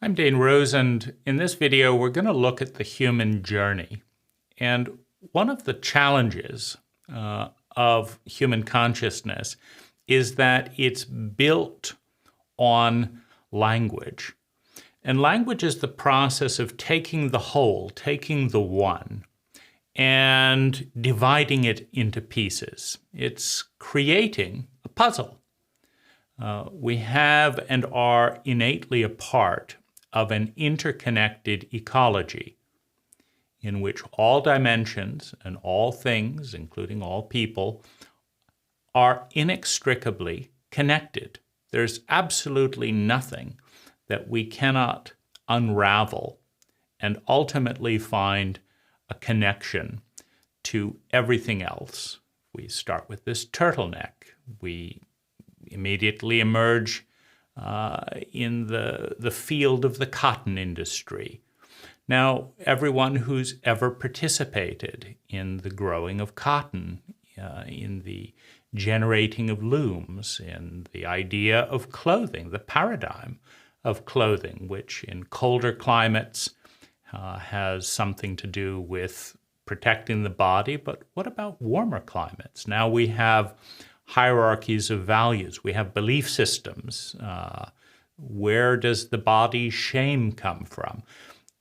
I'm Dane Rose, and in this video, we're going to look at the human journey. And one of the challenges of human consciousness is that it's built on language. And language is the process of taking the whole, taking the one, and dividing it into pieces. It's creating a puzzle. We have and are innately a part of an interconnected ecology in which all dimensions and all things, including all people, are inextricably connected. There's absolutely nothing that we cannot unravel and ultimately find a connection to everything else. We start with this turtleneck. We immediately emerge in the field of the cotton industry. Now, everyone who's ever participated in the growing of cotton, in the generating of looms, in the idea of clothing, the paradigm of clothing, which in colder climates has something to do with protecting the body, but what about warmer climates? Now we have hierarchies of values. We have belief systems. Where does the body's shame come from?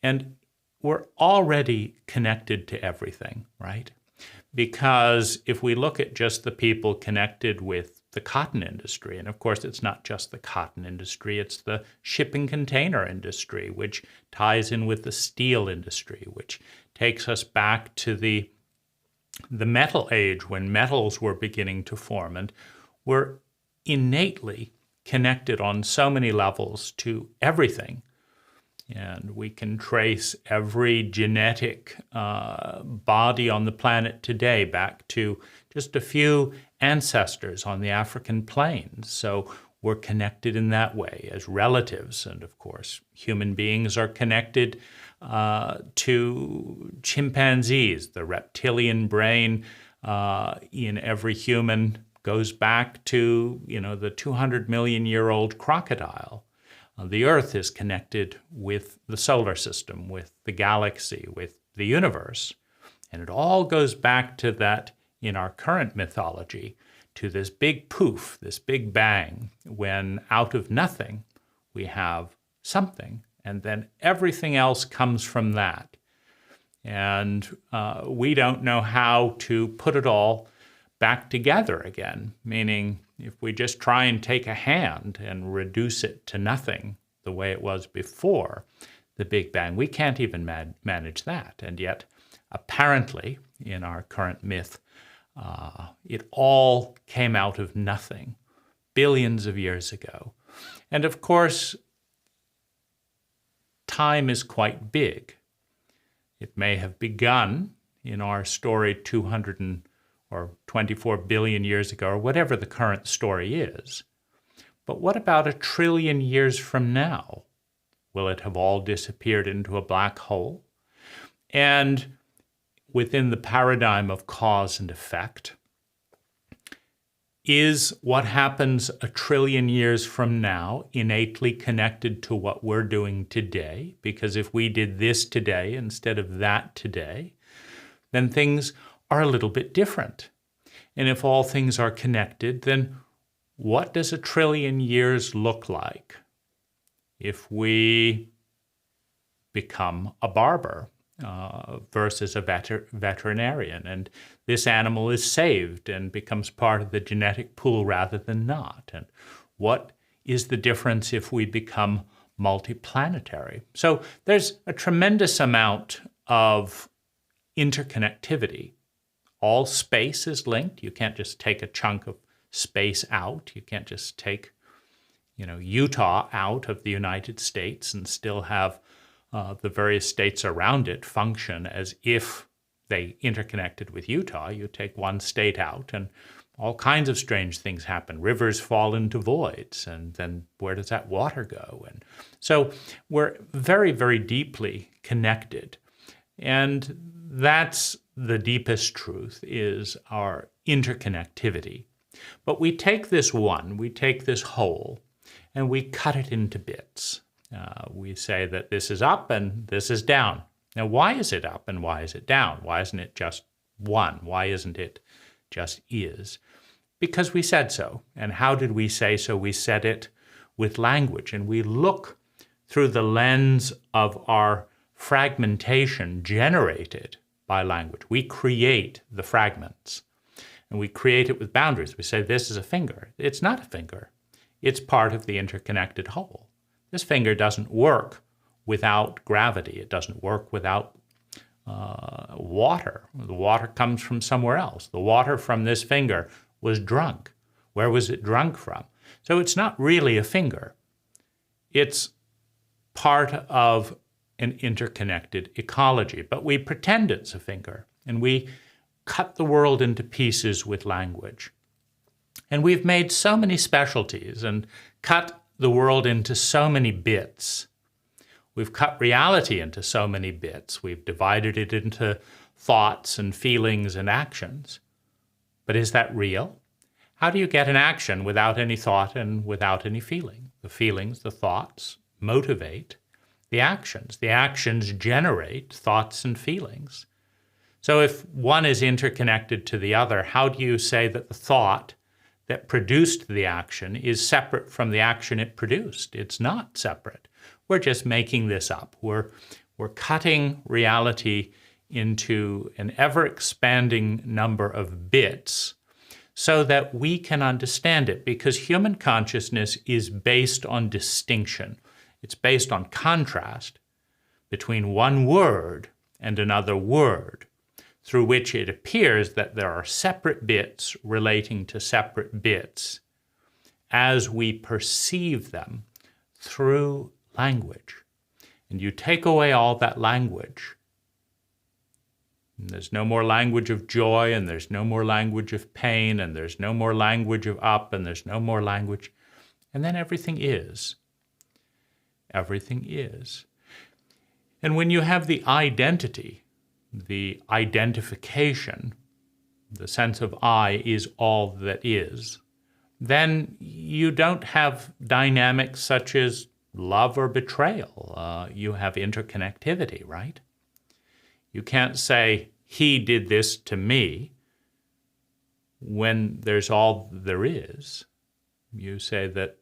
And we're already connected to everything, right? Because if we look at just the people connected with the cotton industry, and of course it's not just the cotton industry, it's the shipping container industry, which ties in with the steel industry, which takes us back to the metal age when metals were beginning to form, and we're innately connected on so many levels to everything. And we can trace every genetic body on the planet today back to just a few ancestors on the African plains. So we're connected in that way as relatives. And of course, human beings are connected to chimpanzees. The reptilian brain in every human goes back to, the 200 million year old crocodile. The Earth is connected with the solar system, with the galaxy, with the universe. And it all goes back to that, in our current mythology, to this big poof, this big bang, when out of nothing we have something, and then everything else comes from that. And we don't know how to put it all back together again, meaning if we just try and take a hand and reduce it to nothing the way it was before the Big Bang, we can't even manage that. And yet, apparently, in our current myth, it all came out of nothing billions of years ago. And of course, time is quite big. It may have begun in our story 200 or 24 billion years ago, or whatever the current story is. But what about 1 trillion years from now? Will it have all disappeared into a black hole? And within the paradigm of cause and effect, is what happens 1 trillion years from now innately connected to what we're doing today? Because if we did this today instead of that today, then things are a little bit different. And if all things are connected, then what does 1 trillion years look like if we become a barber versus a veterinarian, and this animal is saved and becomes part of the genetic pool rather than not? And what is the difference if we become multiplanetary? So there's a tremendous amount of interconnectivity. All space is linked. You can't just take a chunk of space out. You can't just take, Utah out of the United States and still have the various states around it function as if they interconnected with Utah. You take one state out and all kinds of strange things happen. Rivers fall into voids, and then where does that water go? And so we're very, very deeply connected. And that's the deepest truth, is our interconnectivity. But we take this one, we take this whole, and we cut it into bits. We say that this is up and this is down. Now, why is it up and why is it down? Why isn't it just one? Why isn't it just is? Because we said so. And how did we say so? We said it with language. And we look through the lens of our fragmentation generated by language. We create the fragments. And we create it with boundaries. We say this is a finger. It's not a finger. It's part of the interconnected whole. This finger doesn't work without gravity. It doesn't work without water. The water comes from somewhere else. The water from this finger was drunk. Where was it drunk from? So it's not really a finger. It's part of an interconnected ecology. But we pretend it's a finger, and we cut the world into pieces with language. And we've made so many specialties and cut the world into so many bits. We've cut reality into so many bits. We've divided it into thoughts and feelings and actions. But is that real? How do you get an action without any thought and without any feeling? The feelings, the thoughts motivate the actions. The actions generate thoughts and feelings. So if one is interconnected to the other, how do you say that the thought that produced the action is separate from the action it produced? It's not separate. We're just making this up. We're cutting reality into an ever-expanding number of bits so that we can understand it, because human consciousness is based on distinction. It's based on contrast between one word and another word, through which it appears that there are separate bits relating to separate bits as we perceive them through language. And you take away all that language, and there's no more language of joy, and there's no more language of pain, and there's no more language of up, and there's no more language, and then everything is. Everything is. And when you have the identity, the identification, the sense of I is all that is, then you don't have dynamics such as love or betrayal. You have interconnectivity, right? You can't say, he did this to me, when there's all there is. You say that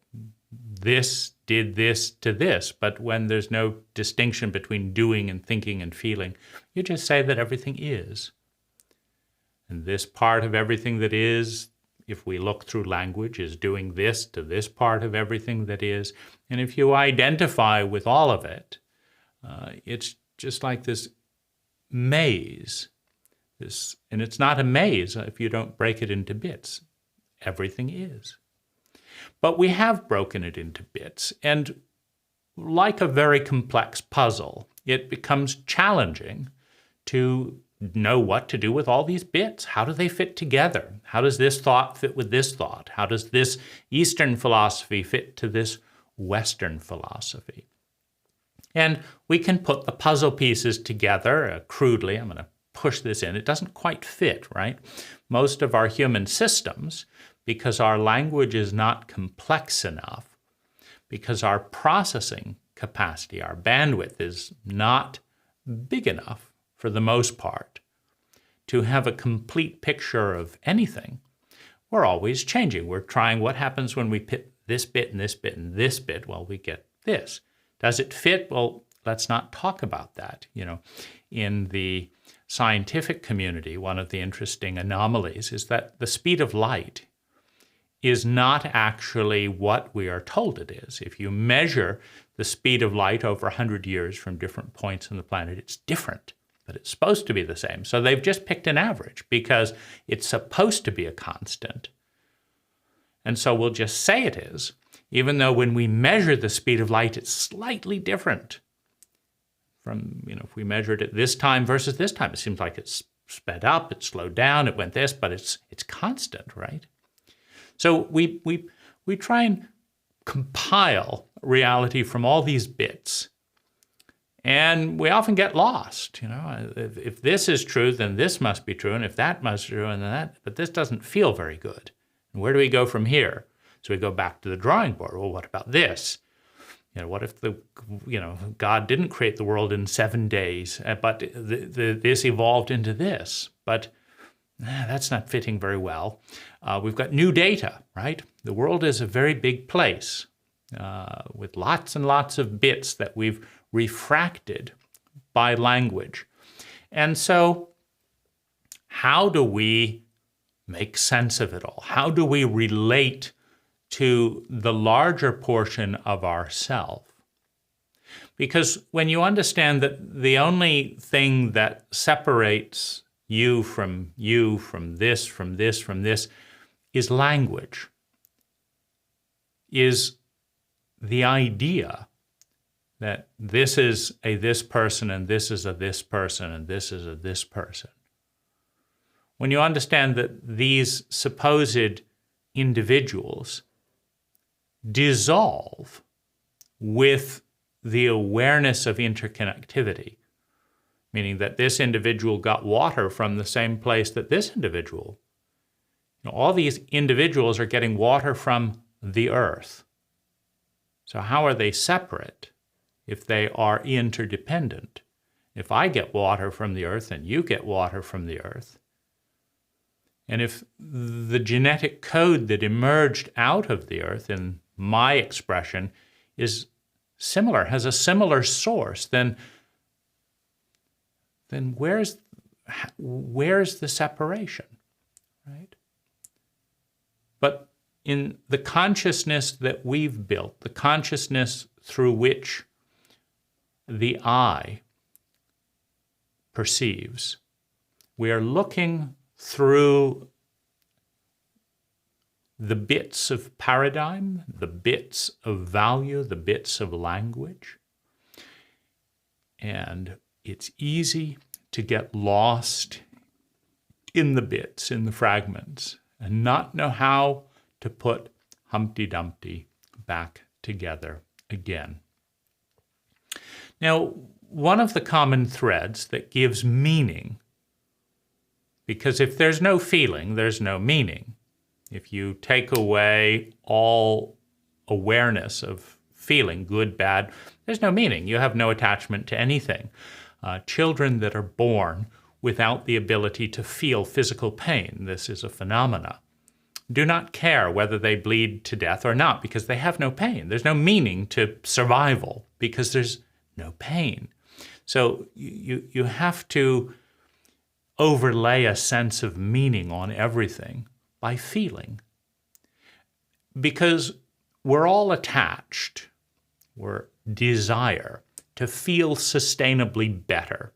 this did this to this, but when there's no distinction between doing and thinking and feeling, you just say that everything is. And this part of everything that is, if we look through language, is doing this to this part of everything that is. And if you identify with all of it, it's just like this maze. And it's not a maze if you don't break it into bits. Everything is. But we have broken it into bits, and like a very complex puzzle, it becomes challenging to know what to do with all these bits. How do they fit together? How does this thought fit with this thought? How does this Eastern philosophy fit to this Western philosophy? And we can put the puzzle pieces together crudely. I'm going to push this in. It doesn't quite fit, right? Most of our human systems, because our language is not complex enough, because our processing capacity, our bandwidth is not big enough for the most part to have a complete picture of anything, we're always changing. We're trying what happens when we put this bit and this bit and this bit. Well, we get this. Does it fit? Well, let's not talk about that. In the scientific community, one of the interesting anomalies is that the speed of light is not actually what we are told it is. If you measure the speed of light over 100 years from different points on the planet, it's different, but it's supposed to be the same. So they've just picked an average because it's supposed to be a constant. And so we'll just say it is, even though when we measure the speed of light, it's slightly different from, if we measured it this time versus this time. It seems like it's sped up, it slowed down, it went this, but it's constant, right? So we try and compile reality from all these bits, and we often get lost. If this is true, then this must be true, and if that must be true, and then that. But this doesn't feel very good. And where do we go from here? So we go back to the drawing board. Well, what about this? What if God didn't create the world in 7 days, but this evolved into this? But that's not fitting very well. We've got new data, right? The world is a very big place with lots and lots of bits that we've refracted by language. And so how do we make sense of it all? How do we relate to the larger portion of ourself? Because when you understand that the only thing that separates you, from this, is language, is the idea that this is a this person, and this is a this person, and this is a this person. When you understand that these supposed individuals dissolve with the awareness of interconnectivity, meaning that this individual got water from the same place that this individual. All these individuals are getting water from the earth. So how are they separate if they are interdependent? If I get water from the earth and you get water from the earth, and if the genetic code that emerged out of the earth in my expression is similar, has a similar source, then where's the separation, right? But in the consciousness that we've built, the consciousness through which the I perceives, we are looking through the bits of paradigm, the bits of value, the bits of language. And it's easy to get lost in the bits, in the fragments, and not know how to put Humpty Dumpty back together again. Now, one of the common threads that gives meaning, because if there's no feeling, there's no meaning. If you take away all awareness of feeling, good, bad, there's no meaning. You have no attachment to anything. Children that are born without the ability to feel physical pain, this is a phenomena, do not care whether they bleed to death or not because they have no pain. There's no meaning to survival because there's no pain. So you have to overlay a sense of meaning on everything by feeling. Because we're all attached, we're desire to feel sustainably better.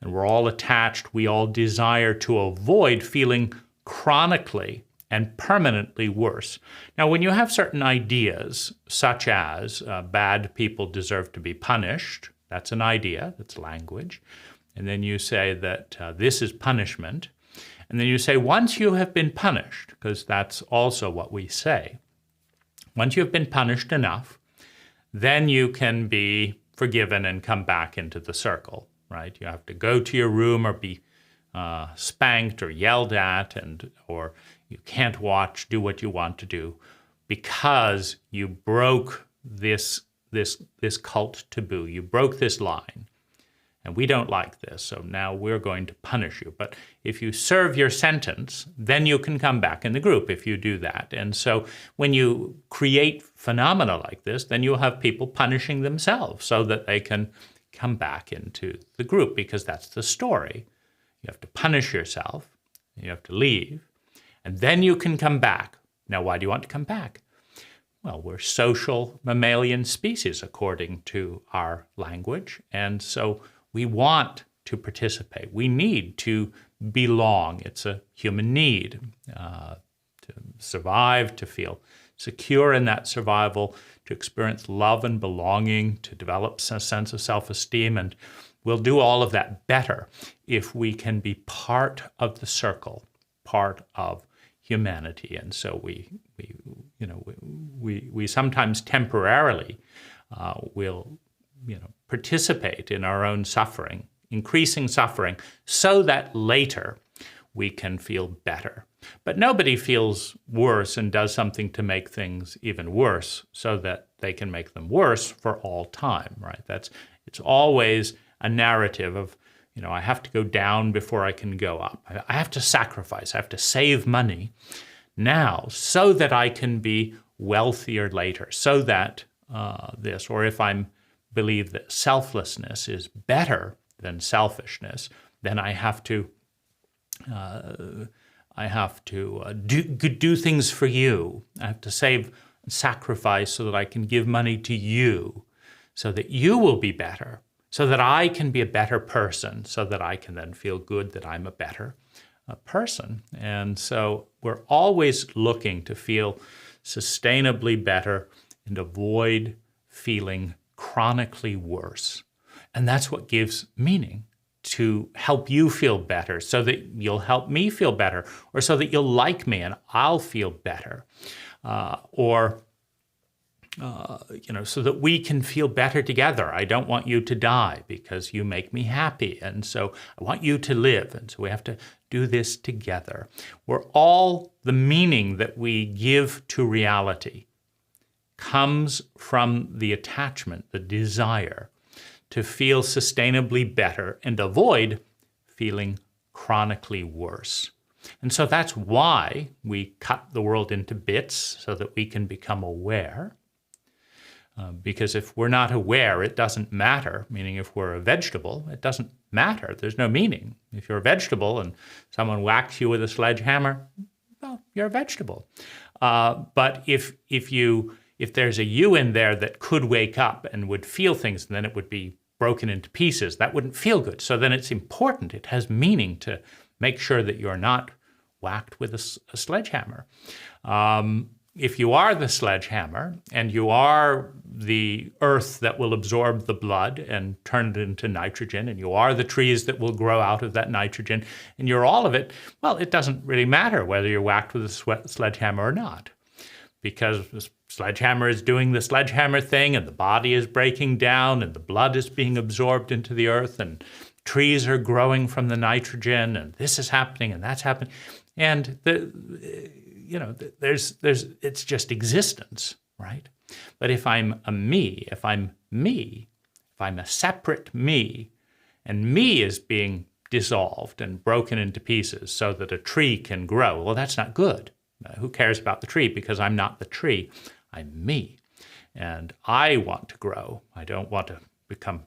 And we're all attached, we all desire to avoid feeling chronically and permanently worse. Now, when you have certain ideas, such as bad people deserve to be punished, that's an idea, that's language. And then you say that this is punishment. And then you say, once you have been punished, because that's also what we say, once you have been punished enough, then you can be forgiven and come back into the circle, right? You have to go to your room or be spanked or yelled at, or you can't do what you want to do because you broke this cult taboo. You broke this line. And we don't like this, so now we're going to punish you. But if you serve your sentence, then you can come back in the group if you do that. And so when you create phenomena like this, then you'll have people punishing themselves so that they can come back into the group, because that's the story. You have to punish yourself, you have to leave, and then you can come back. Now, why do you want to come back? Well, we're social mammalian species according to our language, and so we want to participate. We need to belong. It's a human need to survive, to feel secure in that survival, to experience love and belonging, to develop a sense of self-esteem. And we'll do all of that better if we can be part of the circle, part of humanity. And so we sometimes temporarily will participate in our own suffering, increasing suffering, so that later we can feel better. But nobody feels worse and does something to make things even worse so that they can make them worse for all time, right? It's always a narrative of, I have to go down before I can go up. I have to sacrifice, I have to save money now so that I can be wealthier later, so that this, or if I believe that selflessness is better than selfishness, then I have to do things for you. I have to save and sacrifice so that I can give money to you, so that you will be better, so that I can be a better person, so that I can then feel good that I'm a better person. And so we're always looking to feel sustainably better and avoid feeling chronically worse. And that's what gives meaning, to help you feel better so that you'll help me feel better, or so that you'll like me and I'll feel better, so that we can feel better together. I don't want you to die because you make me happy, and so I want you to live, and so we have to do this together. The meaning that we give to reality comes from the attachment, the desire to feel sustainably better and avoid feeling chronically worse. And so that's why we cut the world into bits, so that we can become aware. Because if we're not aware, it doesn't matter. Meaning, if we're a vegetable, it doesn't matter. There's no meaning. If you're a vegetable and someone whacks you with a sledgehammer, well, you're a vegetable. But if there's a you in there that could wake up and would feel things, and then it would be broken into pieces, that wouldn't feel good. So then it's important, it has meaning to make sure that you're not whacked with a sledgehammer. If you are the sledgehammer, and you are the earth that will absorb the blood and turn it into nitrogen, and you are the trees that will grow out of that nitrogen, and you're all of it, well, it doesn't really matter whether you're whacked with a sledgehammer or not, because the sledgehammer is doing the sledgehammer thing, and the body is breaking down, and the blood is being absorbed into the earth, and trees are growing from the nitrogen, and this is happening, and that's happening. And it's just existence, right? But if I'm a separate me, and me is being dissolved and broken into pieces so that a tree can grow, well, that's not good. Who cares about the tree? Because I'm not the tree, I'm me. And I want to grow. I don't want to become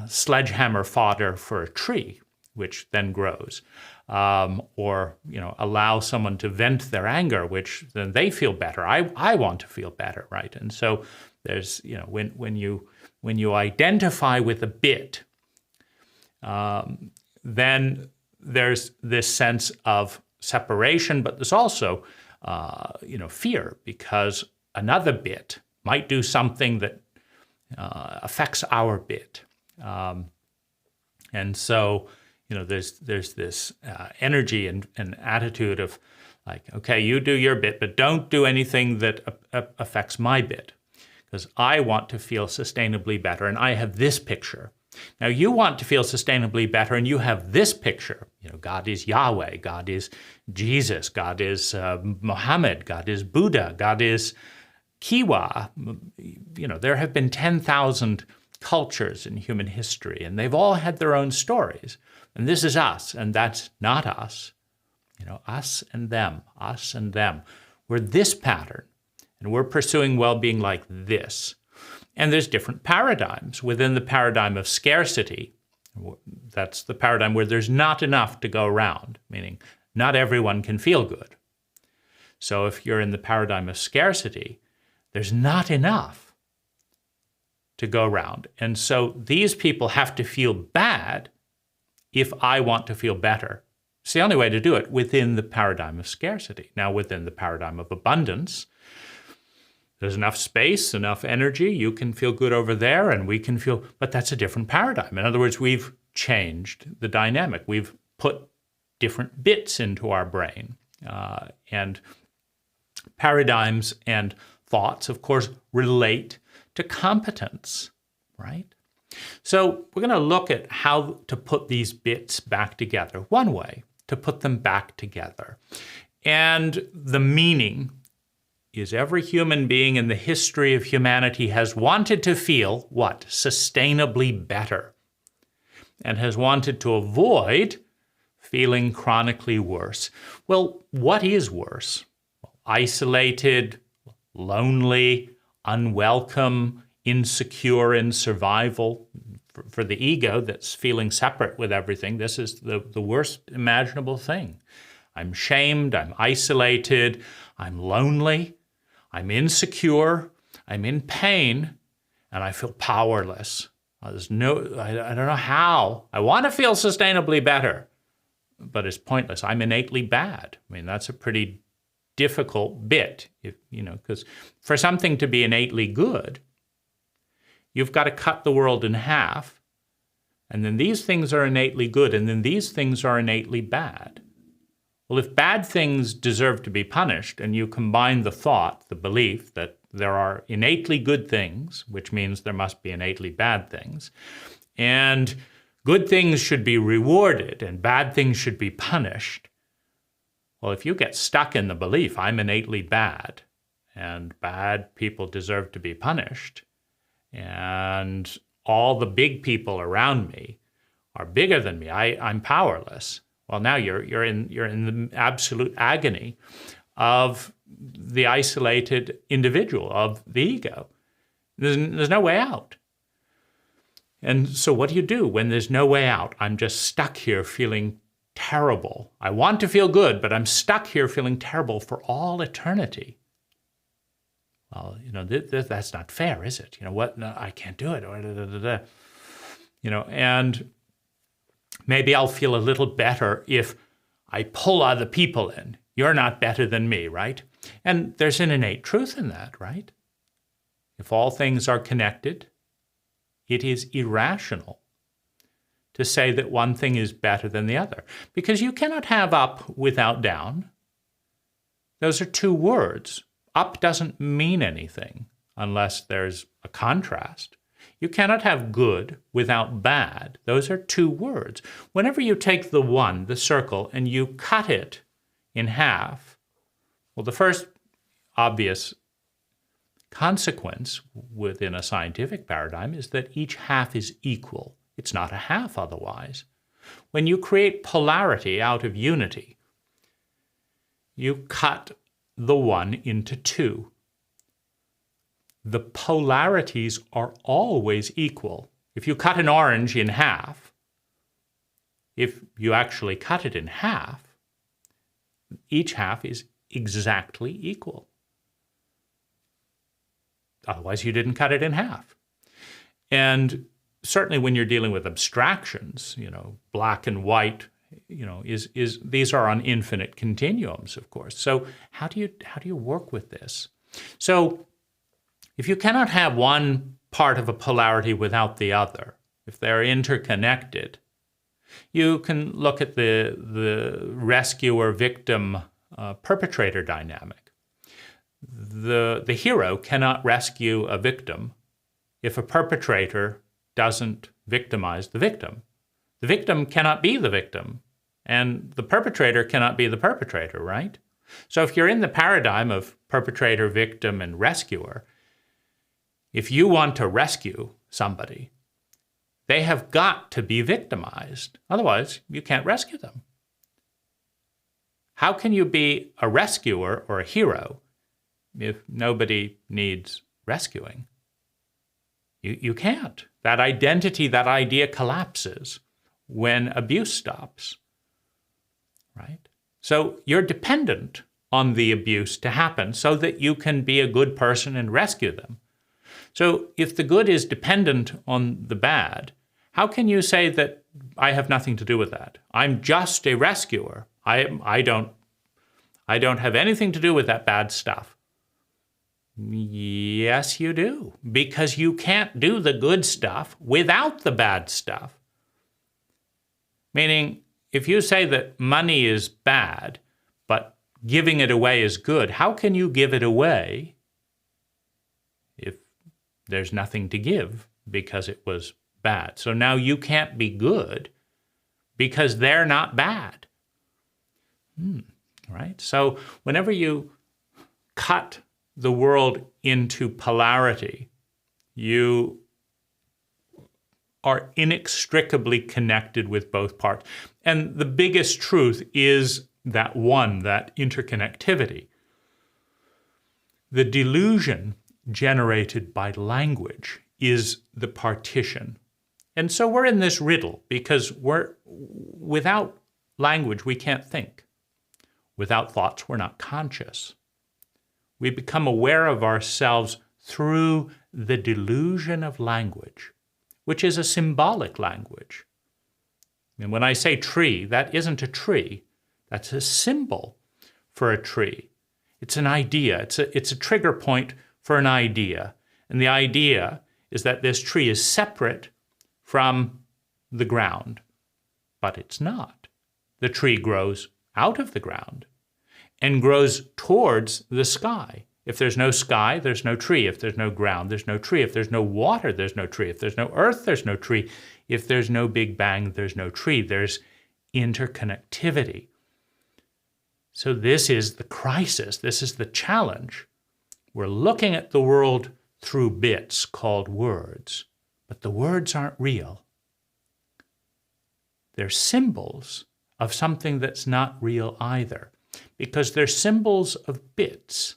sledgehammer fodder for a tree, which then grows. Or allow someone to vent their anger, which then they feel better. I want to feel better, right? And so there's, when you identify with a bit, then there's this sense of separation, but there's also, fear, because another bit might do something that affects our bit. And so, there's this energy and attitude of like, okay, you do your bit, but don't do anything that affects my bit, because I want to feel sustainably better, and I have this picture. Now, you want to feel sustainably better, and you have this picture. God is Yahweh, God is Jesus, God is Muhammad, God is Buddha, God is Kiwa. There have been 10,000 cultures in human history, and they've all had their own stories. And this is us, and that's not us. Us and them, us and them. We're this pattern, and we're pursuing well-being like this. And there's different paradigms. Within the paradigm of scarcity, that's the paradigm where there's not enough to go around, meaning not everyone can feel good. So if you're in the paradigm of scarcity, there's not enough to go around. And so these people have to feel bad if I want to feel better. It's the only way to do it within the paradigm of scarcity. Now, within the paradigm of abundance, there's enough space, enough energy, you can feel good over there, and we can feel, but that's a different paradigm. In other words, we've changed the dynamic. We've put different bits into our brain. And paradigms and thoughts, of course, relate to competence, right? So we're going to look at how to put these bits back together. One way to put them back together. And the meaning is every human being in the history of humanity has wanted to feel, what? Sustainably better, and has wanted to avoid feeling chronically worse. Well, what is worse? Isolated, lonely, unwelcome, insecure in survival. For the ego that's feeling separate with everything, this is the worst imaginable thing. I'm shamed, I'm isolated, I'm lonely, I'm insecure, I'm in pain, and I feel powerless. I don't know how. I want to feel sustainably better, but it's pointless. I'm innately bad. I mean, that's a pretty difficult bit, because for something to be innately good, you've got to cut the world in half, and then these things are innately good, and then these things are innately bad. Well, if bad things deserve to be punished, and you combine the thought, the belief that there are innately good things, which means there must be innately bad things, and good things should be rewarded and bad things should be punished. Well, if you get stuck in the belief, I'm innately bad, and bad people deserve to be punished, and all the big people around me are bigger than me, I'm powerless. Well, now you're in the absolute agony of the isolated individual, of the ego. There's no way out. And so what do you do when there's no way out? I'm just stuck here feeling terrible. I want to feel good, but I'm stuck here feeling terrible for all eternity. Well, that's not fair, is it? What? No, I can't do it. And maybe I'll feel a little better if I pull other people in. You're not better than me, right? And there's an innate truth in that, right? If all things are connected, it is irrational to say that one thing is better than the other, because you cannot have up without down. Those are two words. Up doesn't mean anything unless there's a contrast. You cannot have good without bad. Those are two words. Whenever you take the one, the circle, and you cut it in half, well, the first obvious consequence within a scientific paradigm is that each half is equal. It's not a half otherwise. When you create polarity out of unity, you cut the one into two. The polarities are always equal. If you cut an orange in half, if you actually cut it in half, each half is exactly equal. Otherwise, you didn't cut it in half. And certainly when you're dealing with abstractions, black and white, these are on infinite continuums, of course. So how do you work with this? So if you cannot have one part of a polarity without the other, if they're interconnected, you can look at the rescuer-victim perpetrator dynamic. The hero cannot rescue a victim if a perpetrator doesn't victimize the victim. The victim cannot be the victim, and the perpetrator cannot be the perpetrator, right? So if you're in the paradigm of perpetrator, victim, and rescuer, if you want to rescue somebody, they have got to be victimized. Otherwise, you can't rescue them. How can you be a rescuer or a hero if nobody needs rescuing? You can't. That identity, that idea collapses when abuse stops, right? So you're dependent on the abuse to happen so that you can be a good person and rescue them. So if the good is dependent on the bad, how can you say that I have nothing to do with that? I'm just a rescuer. I don't have anything to do with that bad stuff. Yes, you do, because you can't do the good stuff without the bad stuff. Meaning, if you say that money is bad, but giving it away is good, how can you give it away if there's nothing to give because it was bad? So now you can't be good because they're not bad. Right? So whenever you cut the world into polarity, you are inextricably connected with both parts. And the biggest truth is that one, that interconnectivity. The delusion generated by language is the partition. And so we're in this riddle because without language, we can't think. Without thoughts, we're not conscious. We become aware of ourselves through the delusion of language, which is a symbolic language. And when I say tree, that isn't a tree. That's a symbol for a tree. It's an idea. It's a trigger point for an idea. And the idea is that this tree is separate from the ground. But it's not. The tree grows out of the ground and grows towards the sky. If there's no sky, there's no tree. If there's no ground, there's no tree. If there's no water, there's no tree. If there's no earth, there's no tree. If there's no Big Bang, there's no tree. There's interconnectivity. So this is the crisis. This is the challenge. We're looking at the world through bits called words, but the words aren't real. They're symbols of something that's not real either, because they're symbols of bits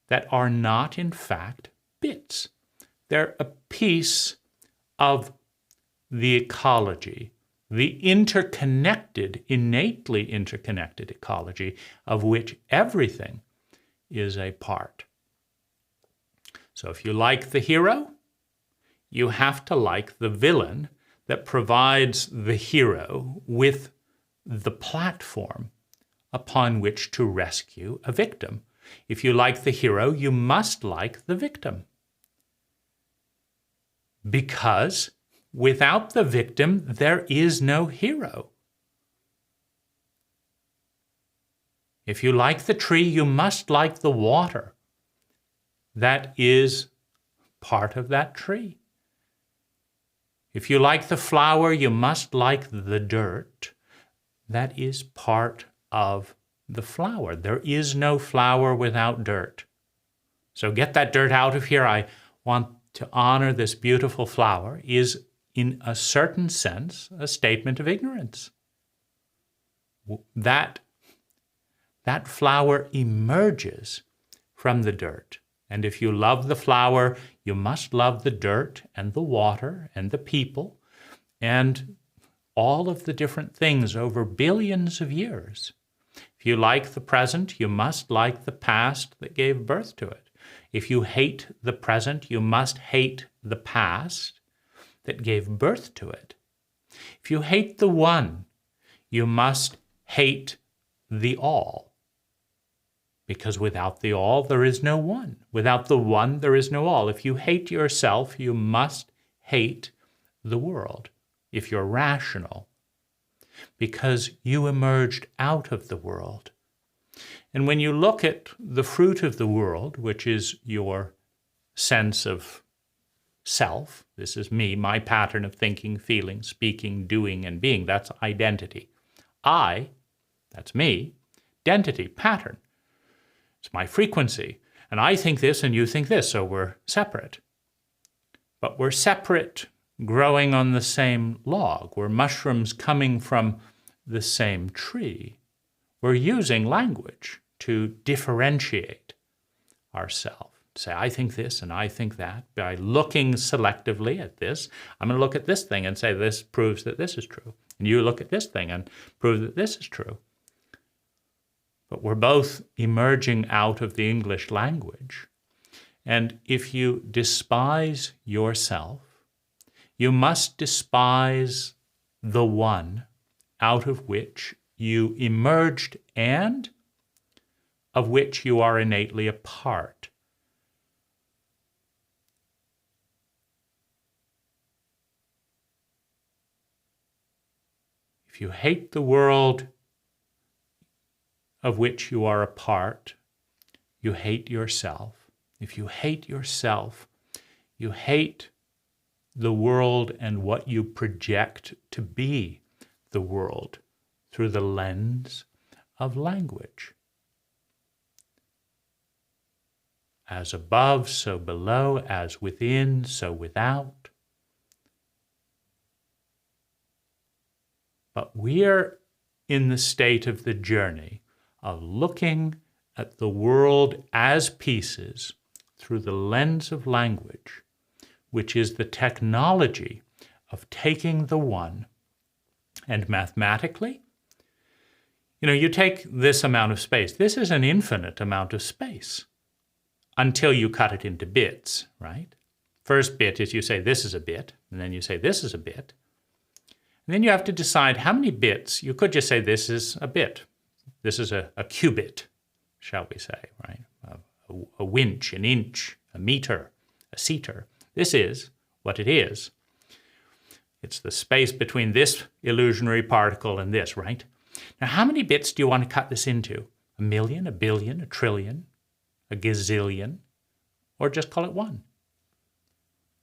that are not, in fact, bits. They're a piece of the ecology, the interconnected, innately interconnected ecology of which everything is a part. So if you like the hero, you have to like the villain that provides the hero with the platform upon which to rescue a victim. If you like the hero, you must like the victim. Because without the victim, there is no hero. If you like the tree, you must like the water that is part of that tree. If you like the flower, you must like the dirt that is part of the flower. There is no flower without dirt. So get that dirt out of here. I want to honor this beautiful flower is, in a certain sense, a statement of ignorance. That flower emerges from the dirt. And if you love the flower, you must love the dirt and the water and the people and all of the different things over billions of years. If you like the present, you must like the past that gave birth to it. If you hate the present, you must hate the past that gave birth to it. If you hate the one, you must hate the all. Because without the all, there is no one. Without the one, there is no all. If you hate yourself, you must hate the world, if you're rational, because you emerged out of the world. And when you look at the fruit of the world, which is your sense of self, this is me, my pattern of thinking, feeling, speaking, doing, and being, that's identity. I, that's me, identity, pattern. It's my frequency. And I think this and you think this, so we're separate. But we're separate growing on the same log. We're mushrooms coming from the same tree. We're using language to differentiate ourselves. Say, I think this and I think that. By looking selectively at this, I'm going to look at this thing and say, this proves that this is true. And you look at this thing and prove that this is true. But we're both emerging out of the English language. And if you despise yourself, you must despise the one out of which you emerged and of which you are innately a part. If you hate the world of which you are a part, you hate yourself. If you hate yourself, you hate the world and what you project to be the world through the lens of language. As above, so below. As within, so without. But we're in the state of the journey of looking at the world as pieces through the lens of language, which is the technology of taking the one and mathematically, you take this amount of space. This is an infinite amount of space until you cut it into bits, right? First bit is you say this is a bit, and then you say this is a bit. And then you have to decide how many bits. You could just say this is a bit. This is a qubit, shall we say, right? A winch, an inch, a meter, a seater. This is what it is. It's the space between this illusionary particle and this, right? Now, how many bits do you want to cut this into? 1 million, 1 billion, 1 trillion, a gazillion, or just call it one?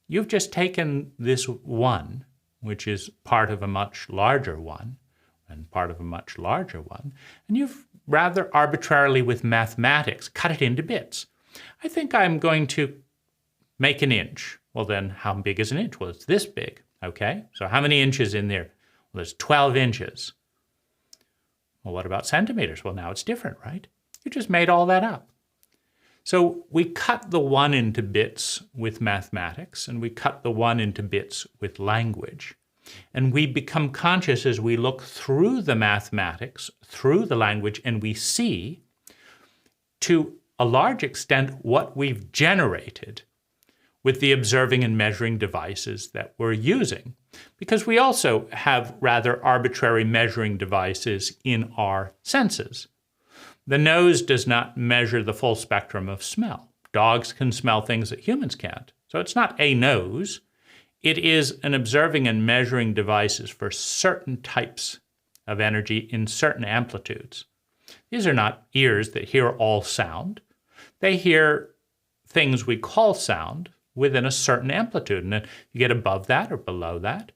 You've just taken this one, which is part of a much larger one, and part of a much larger one, and you've rather arbitrarily with mathematics cut it into bits. I think I'm going to make an inch. Well, then how big is an inch? Well, it's this big, okay? So how many inches in there? Well, there's 12 inches. Well, what about centimeters? Well, now it's different, right? You just made all that up. So we cut the one into bits with mathematics, and we cut the one into bits with language. And we become conscious as we look through the mathematics, through the language, and we see, to a large extent, what we've generated with the observing and measuring devices that we're using. Because we also have rather arbitrary measuring devices in our senses. The nose does not measure the full spectrum of smell. Dogs can smell things that humans can't. So it's not a nose. It is an observing and measuring devices for certain types of energy in certain amplitudes. These are not ears that hear all sound. They hear things we call sound within a certain amplitude. And if you get above that or below that,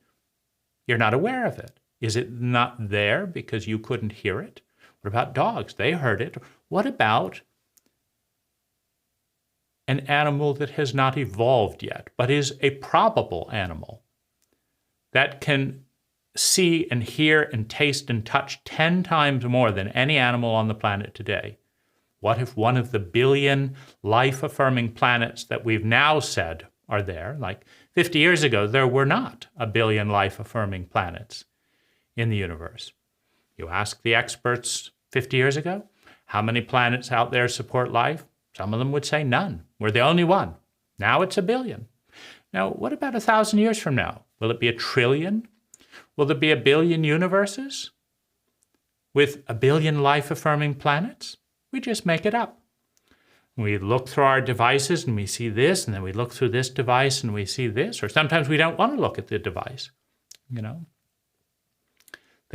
you're not aware of it. Is it not there because you couldn't hear it? What about dogs? They heard it. What about an animal that has not evolved yet, but is a probable animal that can see and hear and taste and touch 10 times more than any animal on the planet today? What if one of the billion life-affirming planets that we've now said are there, like 50 years ago, there were not a billion life-affirming planets in the universe? You ask the experts 50 years ago, how many planets out there support life? Some of them would say none. We're the only one. Now it's a billion. Now, what about 1,000 years from now? Will it be 1 trillion? Will there be 1 billion universes with 1 billion life-affirming planets? We just make it up. We look through our devices and we see this, and then we look through this device and we see this, or sometimes we don't want to look at the device. The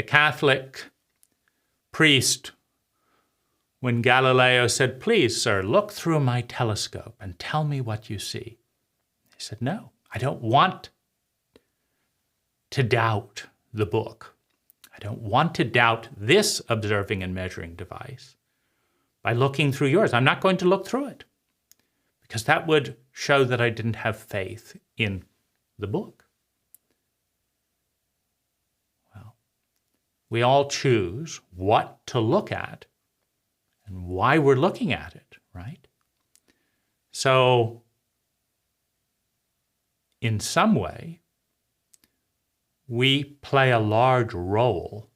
Catholic priest, when Galileo said, "Please, sir, look through my telescope and tell me what you see," he said, "No, I don't want to doubt the book. I don't want to doubt this observing and measuring device by looking through yours. I'm not going to look through it because that would show that I didn't have faith in the book." Well, we all choose what to look at and why we're looking at it, right? So, in some way, we play a large role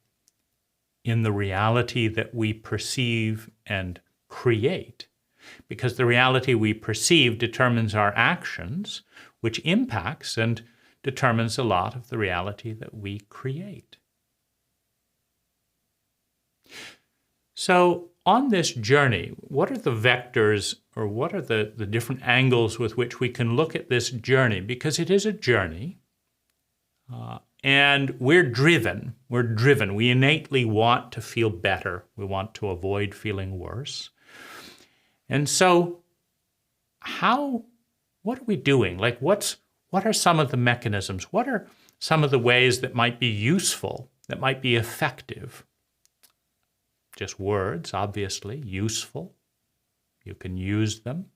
in the reality that we perceive and create, because the reality we perceive determines our actions, which impacts and determines a lot of the reality that we create. So, on this journey, what are the vectors, or what are the different angles with which we can look at this journey? Because it is a journey, and we're driven. We innately want to feel better. We want to avoid feeling worse. And so, what are we doing? Like, what are some of the mechanisms? What are some of the ways that might be useful, that might be effective? Just words, obviously, useful. You can use them.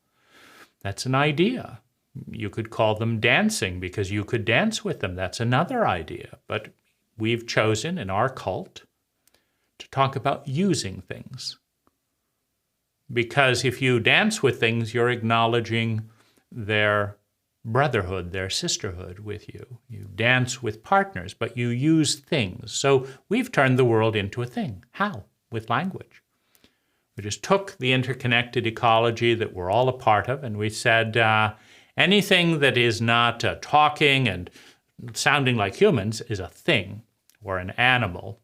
That's an idea. You could call them dancing because you could dance with them. That's another idea. But we've chosen in our cult to talk about using things. Because if you dance with things, you're acknowledging their brotherhood, their sisterhood with you. You dance with partners, but you use things. So we've turned the world into a thing. How? With language. We just took the interconnected ecology that we're all a part of, and we said anything that is not talking and sounding like humans is a thing or an animal,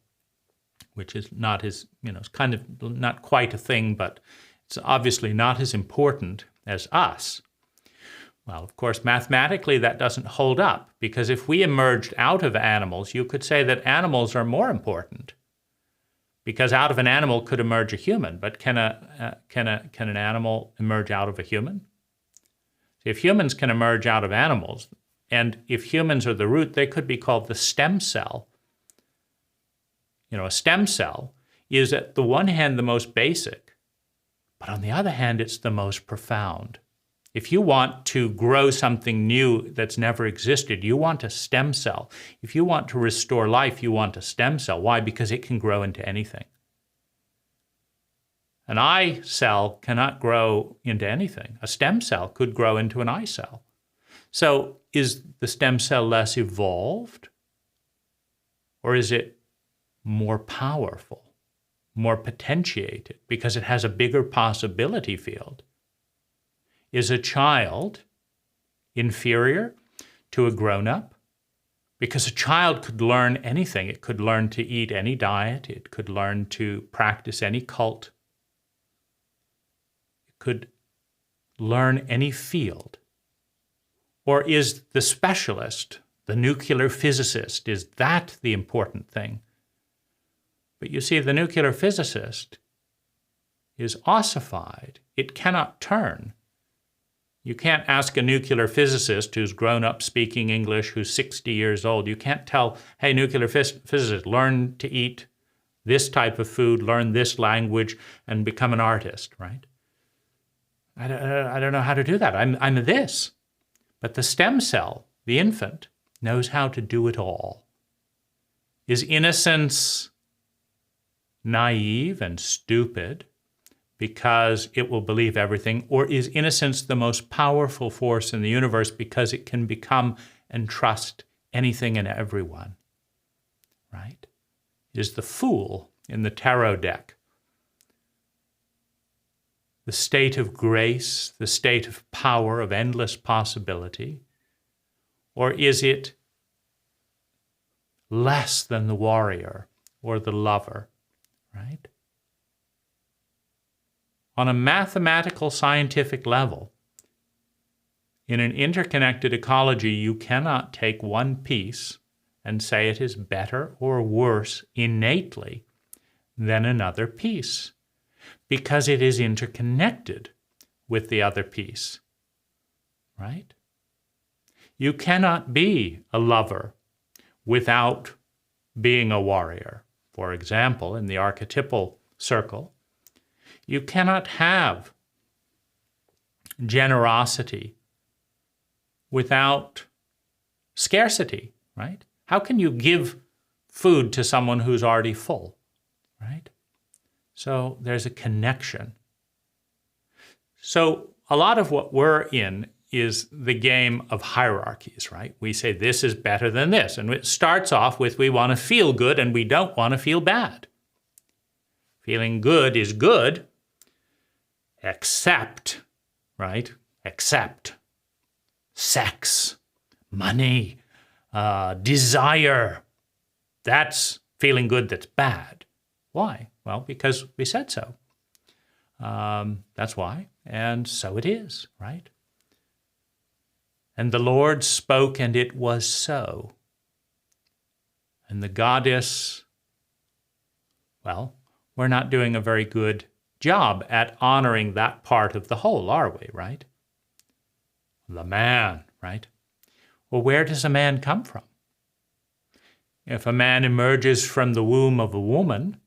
which is not as, it's kind of not quite a thing, but it's obviously not as important as us. Well, of course, mathematically that doesn't hold up, because if we emerged out of animals, you could say that animals are more important, because out of an animal could emerge a human, but can an animal emerge out of a human? If humans can emerge out of animals, and if humans are the root, they could be called the stem cell. A stem cell is at the one hand the most basic, but on the other hand, it's the most profound. If you want to grow something new that's never existed, you want a stem cell. If you want to restore life, you want a stem cell. Why? Because it can grow into anything. An eye cell cannot grow into anything. A stem cell could grow into an eye cell. So is the stem cell less evolved? Or is it more powerful, more potentiated, because it has a bigger possibility field? Is a child inferior to a grown-up? Because a child could learn anything. It could learn to eat any diet. It could learn to practice any cult. It could learn any field. Or is the specialist, the nuclear physicist, is that the important thing? But you see, the nuclear physicist is ossified. It cannot turn. You can't ask a nuclear physicist who's grown up speaking English, who's 60 years old. You can't tell, hey, nuclear physicist, learn to eat this type of food, learn this language, and become an artist, right? I don't know how to do that. I'm this. But the stem cell, the infant, knows how to do it all. Is innocence naive and stupid because it will believe everything? Or is innocence the most powerful force in the universe because it can become and trust anything and everyone? Right? Is the fool in the tarot deck the state of grace, the state of power, of endless possibility? Or is it less than the warrior or the lover, right? On a mathematical, scientific level, in an interconnected ecology, you cannot take one piece and say it is better or worse innately than another piece, because it is interconnected with the other piece, right? You cannot be a lover without being a warrior. For example, in the archetypal circle, you cannot have generosity without scarcity, right? How can you give food to someone who's already full, right? So there's a connection. So a lot of what we're in is the game of hierarchies, right? We say this is better than this. And it starts off with we want to feel good and we don't want to feel bad. Feeling good is good, except, right? Except sex, money, desire. That's feeling good that's bad. Why? Well, because we said so. That's why. And so it is, right? And the Lord spoke, and it was so. And the goddess, well, we're not doing a very good job at honoring that part of the whole, are we, right? The man, right? Well, where does a man come from? If a man emerges from the womb of a woman,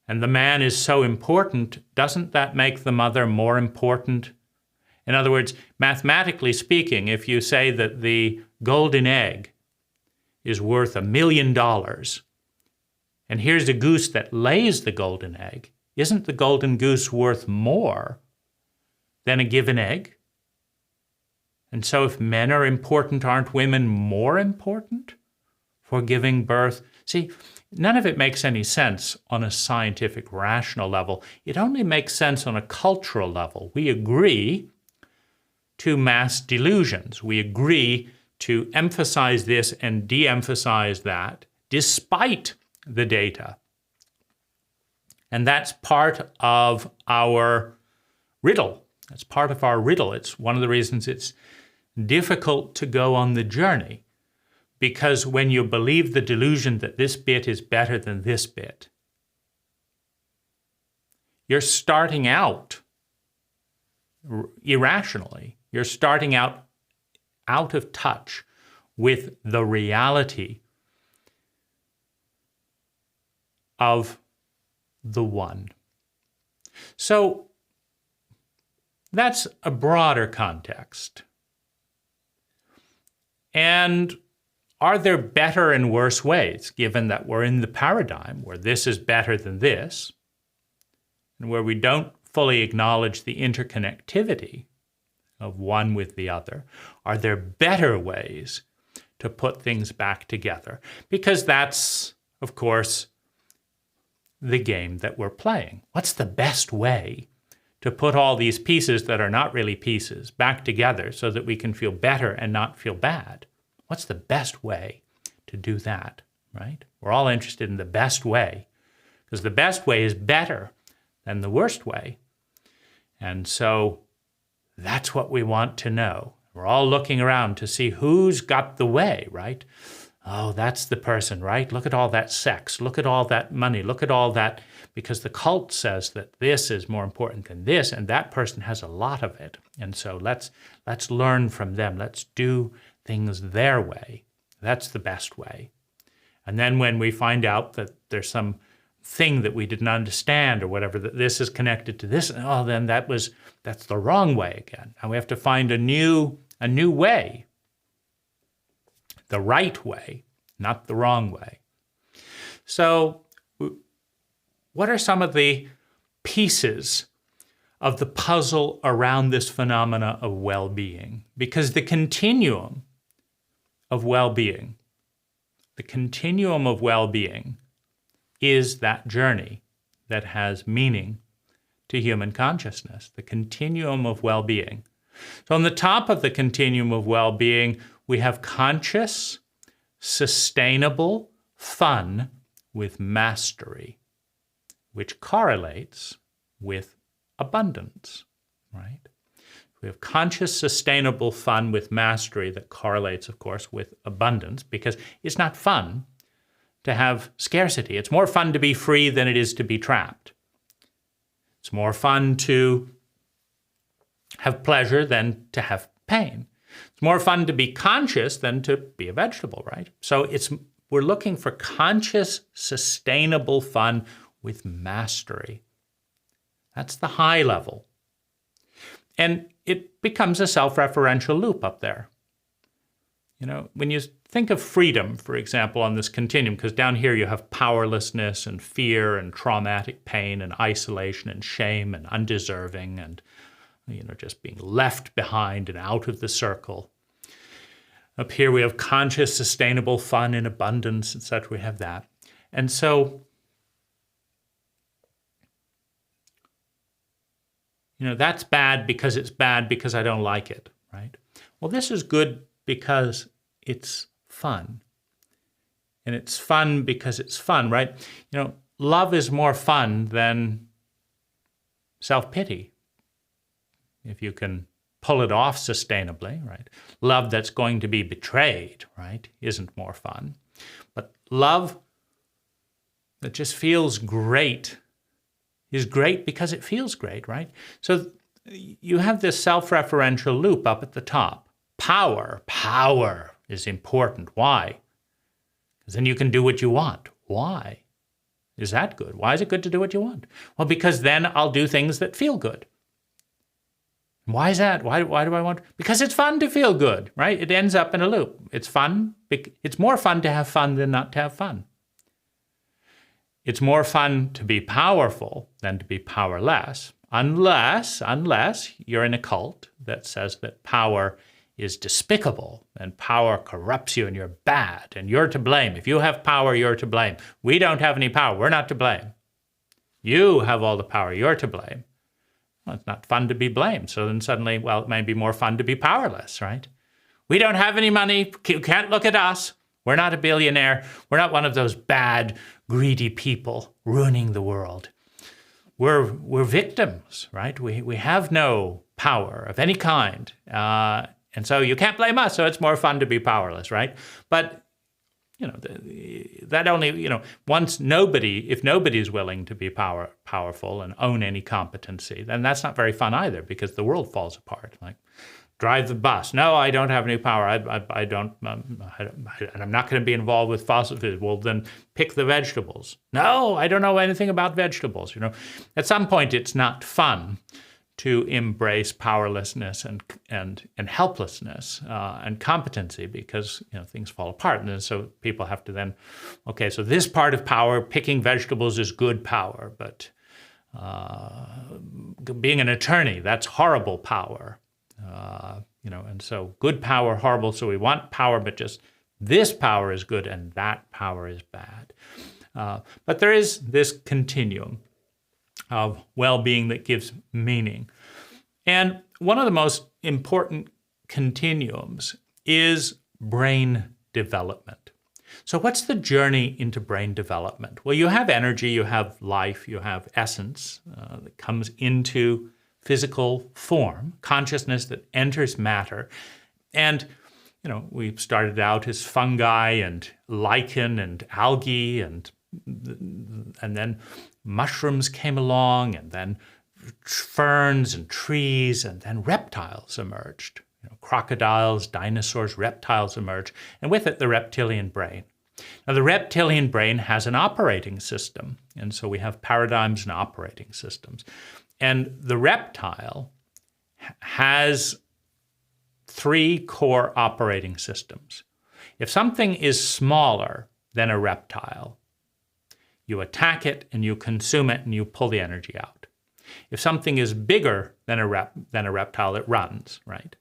and the man is so important, doesn't that make the mother more important In other words, mathematically speaking, if you say that the golden egg is worth $1 million, and here's a goose that lays the golden egg, isn't the golden goose worth more than a given egg? And so if men are important, aren't women more important for giving birth? See, none of it makes any sense on a scientific, rational level. It only makes sense on a cultural level. We agree to mass delusions. We agree to emphasize this and de-emphasize that, despite the data. And that's part of our riddle. That's part of our riddle. It's one of the reasons it's difficult to go on the journey, because when you believe the delusion that this bit is better than this bit, you're starting out irrationally. You're starting out of touch with the reality of the one. So that's a broader context. And are there better and worse ways, given that we're in the paradigm where this is better than this, and where we don't fully acknowledge the interconnectivity of one with the other? Are there better ways to put things back together? Because that's, of course, the game that we're playing. What's the best way to put all these pieces that are not really pieces back together so that we can feel better and not feel bad? What's the best way to do that, right? We're all interested in the best way, because the best way is better than the worst way. And so that's what we want to know. We're all looking around to see who's got the way, right? Oh, that's the person, right? Look at all that sex. Look at all that money. Look at all that, because the cult says that this is more important than this, and that person has a lot of it. And so let's learn from them. Let's do things their way. That's the best way. And then when we find out that there's some thing that we didn't understand or whatever, that this is connected to this, oh, then that's the wrong way again. And we have to find a new way. The right way, not the wrong way. So what are some of the pieces of the puzzle around this phenomena of well-being? Because the continuum of well-being is that journey that has meaning to human consciousness, the continuum of well-being. So on the top of the continuum of well-being, we have conscious, sustainable fun with mastery, which correlates with abundance, right? We have conscious, sustainable fun with mastery that correlates, of course, with abundance, because it's not fun to have scarcity. It's more fun to be free than it is to be trapped. It's more fun to have pleasure than to have pain. It's more fun to be conscious than to be a vegetable, right? So we're looking for conscious, sustainable fun with mastery. That's the high level. And it becomes a self-referential loop up there. You know, when you think of freedom, for example, on this continuum, because down here you have powerlessness and fear and traumatic pain and isolation and shame and undeserving and, you know, just being left behind and out of the circle. Up here we have conscious, sustainable fun in abundance, etc. We have that. And so, you know, that's bad because it's bad because I don't like it, right? Well, this is good because it's fun. And it's fun because it's fun, right? You know, love is more fun than self-pity, if you can pull it off sustainably, right? Love that's going to be betrayed, right, isn't more fun. But love that just feels great is great because it feels great, right? So you have this self-referential loop up at the top. Power is important. Why? Because then you can do what you want. Why is that good? Why is it good to do what you want? Well, because then I'll do things that feel good. Why is that? Why do I want? Because it's fun to feel good, right? It ends up in a loop. It's fun. It's more fun to have fun than not to have fun. It's more fun to be powerful than to be powerless, unless you're in a cult that says that power is despicable and power corrupts you and you're bad and you're to blame. If you have power, you're to blame. We don't have any power. We're not to blame. You have all the power. You're to blame. Well, it's not fun to be blamed. So then suddenly, well, it may be more fun to be powerless, right? We don't have any money. You can't look at us. We're not a billionaire. We're not one of those bad, greedy people ruining the world. We're victims, right? We have no power of any kind. And so you can't blame us. So it's more fun to be powerless, right? But that only, if nobody is willing to be powerful and own any competency, then that's not very fun either, because the world falls apart. Like, drive the bus. No, I don't have any power. I don't, and I'm not going to be involved with fossil fuels. Well, then pick the vegetables. No, I don't know anything about vegetables. At some point, it's not fun to embrace powerlessness and helplessness and competency, because things fall apart, and then so people have to then, okay, so this part of power, picking vegetables, is good power, but being an attorney, that's horrible power, and so good power, horrible. So we want power, but just this power is good and that power is bad. But there is this continuum of well-being that gives meaning. And one of the most important continuums is brain development. So what's the journey into brain development? Well, you have energy, you have life, you have essence that comes into physical form, consciousness that enters matter. And we started out as fungi and lichen and algae, and then mushrooms came along, and then ferns and trees, and then reptiles emerged. Crocodiles, dinosaurs, reptiles emerged, and with it the reptilian brain. Now, the reptilian brain has an operating system, and so we have paradigms and operating systems. And the reptile has 3 core operating systems. If something is smaller than a reptile, you attack it and you consume it and you pull the energy out. If something is bigger than a reptile, it runs, right?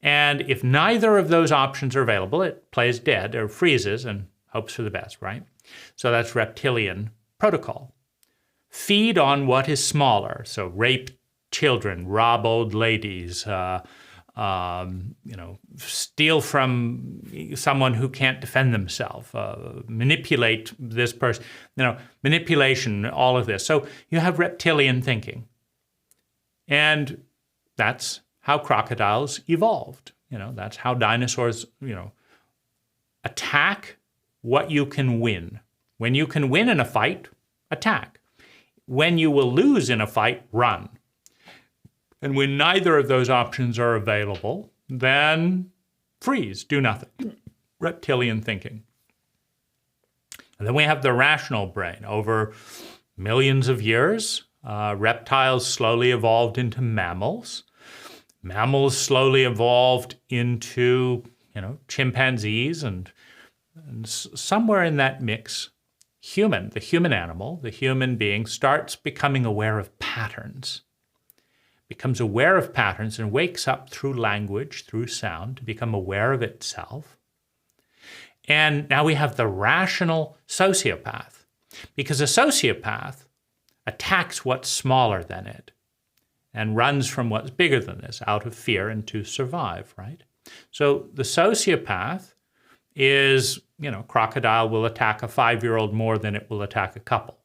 And if neither of those options are available, it plays dead or freezes and hopes for the best, right? So that's reptilian protocol. Feed on what is smaller. So rape children, rob old ladies, steal from someone who can't defend themselves, manipulate this person, manipulation, all of this. So you have reptilian thinking. And that's how crocodiles evolved. That's how dinosaurs, attack what you can win. When you can win in a fight, attack. When you will lose in a fight, run. And when neither of those options are available, then freeze, do nothing. Reptilian thinking. And then we have the rational brain. Over millions of years, reptiles slowly evolved into mammals. Mammals slowly evolved into, chimpanzees, and somewhere in that mix, the human animal, the human being, starts becoming aware of patterns. Becomes aware of patterns and wakes up through language, through sound, to become aware of itself. And now we have the rational sociopath, because a sociopath attacks what's smaller than it and runs from what's bigger than this out of fear and to survive, right? So the sociopath is, crocodile will attack a 5-year-old more than it will attack a couple.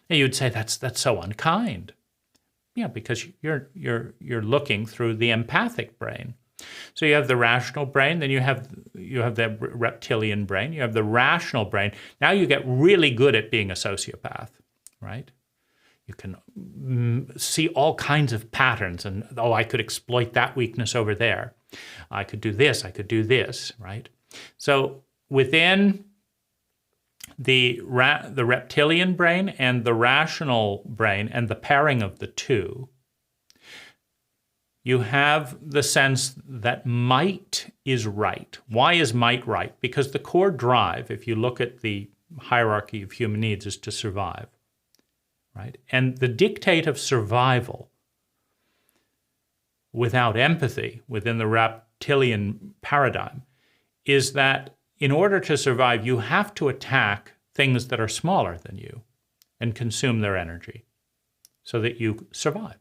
Now you'd say that's so unkind. Yeah, because you're looking through the empathic brain. So you have the rational brain, then you have the reptilian brain, you have the rational brain. Now you get really good at being a sociopath, right? You can see all kinds of patterns and, I could exploit that weakness over there. I could do this, right? So within the reptilian brain and the rational brain and the pairing of the two, you have the sense that might is right. Why is might right? Because the core drive, if you look at the hierarchy of human needs, is to survive, right? And the dictate of survival without empathy within the reptilian paradigm is that in order to survive, you have to attack things that are smaller than you and consume their energy so that you survive.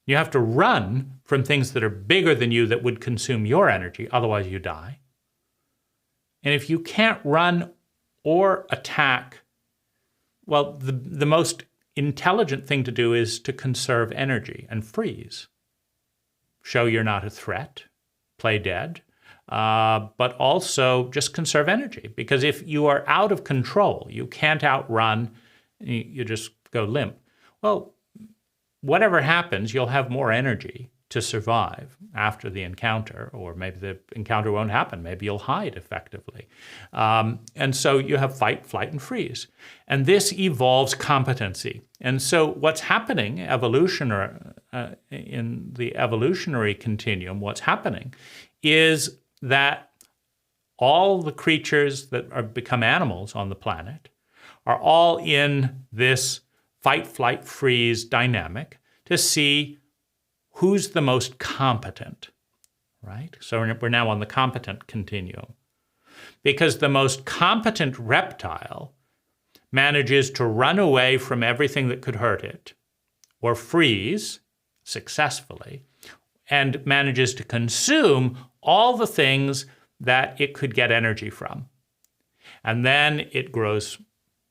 You have to run from things that are bigger than you that would consume your energy, otherwise you die. And if you can't run or attack, well, the most intelligent thing to do is to conserve energy and freeze. Show you're not a threat, play dead, but also just conserve energy. Because if you are out of control, you can't outrun, you just go limp. Well, whatever happens, you'll have more energy to survive after the encounter, or maybe the encounter won't happen. Maybe you'll hide effectively. And so you have fight, flight, and freeze. And this evolves competency. And so what's happening in the evolutionary continuum, what's happening is that all the creatures that become animals on the planet are all in this fight, flight, freeze dynamic to see who's the most competent, right? So we're now on the competent continuum. Because the most competent reptile manages to run away from everything that could hurt it, or freeze successfully, and manages to consume all the things that it could get energy from. And then it grows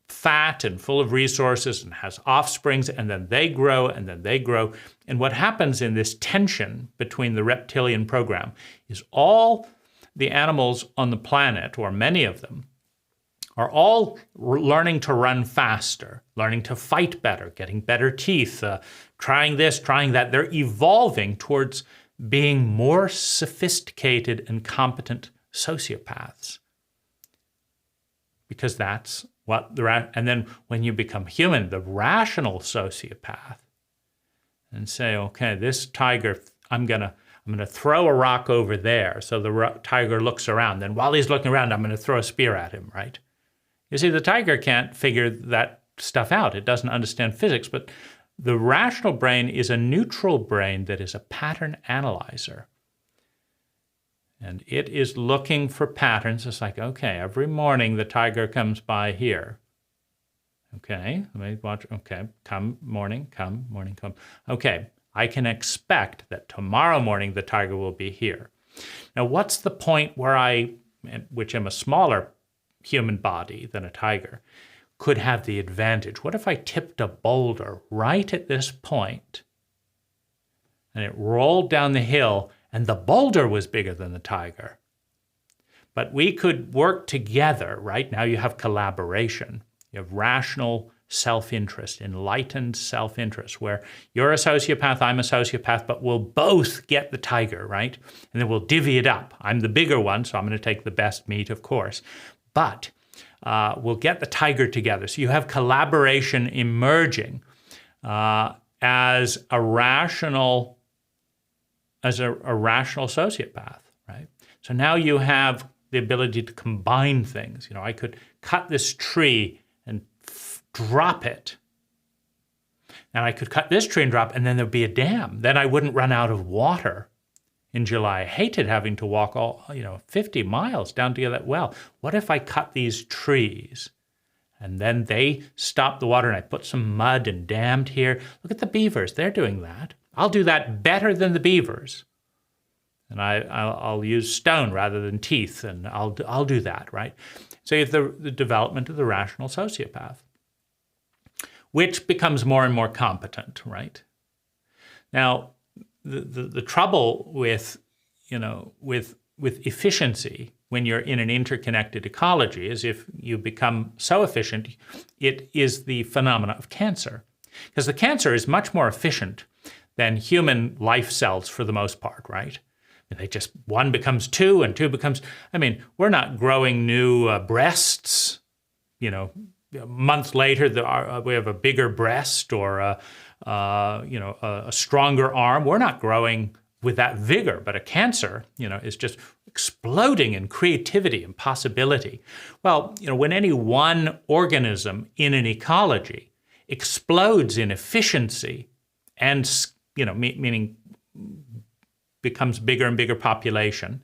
fat and full of resources and has offsprings, and then they grow, and then they grow. And what happens in this tension between the reptilian program is all the animals on the planet, or many of them, are all learning to run faster, learning to fight better, getting better teeth, trying this, trying that. They're evolving towards being more sophisticated and competent sociopaths. Because that's what and then when you become human, the rational sociopath, and say, okay, this tiger, I'm gonna throw a rock over there. So the tiger looks around. Then while he's looking around, I'm gonna throw a spear at him, right? You see, the tiger can't figure that stuff out. It doesn't understand physics, but the rational brain is a neutral brain that is a pattern analyzer. And it is looking for patterns. It's like, okay, every morning the tiger comes by here. Okay, let me watch. Okay, come morning, come. Okay, I can expect that tomorrow morning the tiger will be here. Now, what's the point where which am a smaller human body than a tiger, could have the advantage? What if I tipped a boulder right at this point and it rolled down the hill and the boulder was bigger than the tiger? But we could work together, right? Now you have collaboration. You have rational self-interest, enlightened self-interest, where you're a sociopath, I'm a sociopath, but we'll both get the tiger, right? And then we'll divvy it up. I'm the bigger one, so I'm going to take the best meat, of course. But we'll get the tiger together. So you have collaboration emerging as a rational sociopath, right? So now you have the ability to combine things. I could cut this tree and drop it. And I could cut this tree and drop, and then there'd be a dam. Then I wouldn't run out of water in July. I hated having to walk 50 miles down to that well. What if I cut these trees and then they stop the water and I put some mud and dammed here? Look at the beavers. They're doing that. I'll do that better than the beavers. And I'll use stone rather than teeth, and I'll do that, right? So you have the development of the rational sociopath, which becomes more and more competent, right? Now, the trouble with efficiency when you're in an interconnected ecology is if you become so efficient, it is the phenomena of cancer. Because the cancer is much more efficient than human life cells for the most part, right? One becomes two and two becomes, we're not growing new breasts, a month later we have a bigger breast, or a stronger arm. We're not growing with that vigor, but a cancer, is just exploding in creativity and possibility. Well, when any one organism in an ecology explodes in efficiency and, meaning becomes bigger and bigger population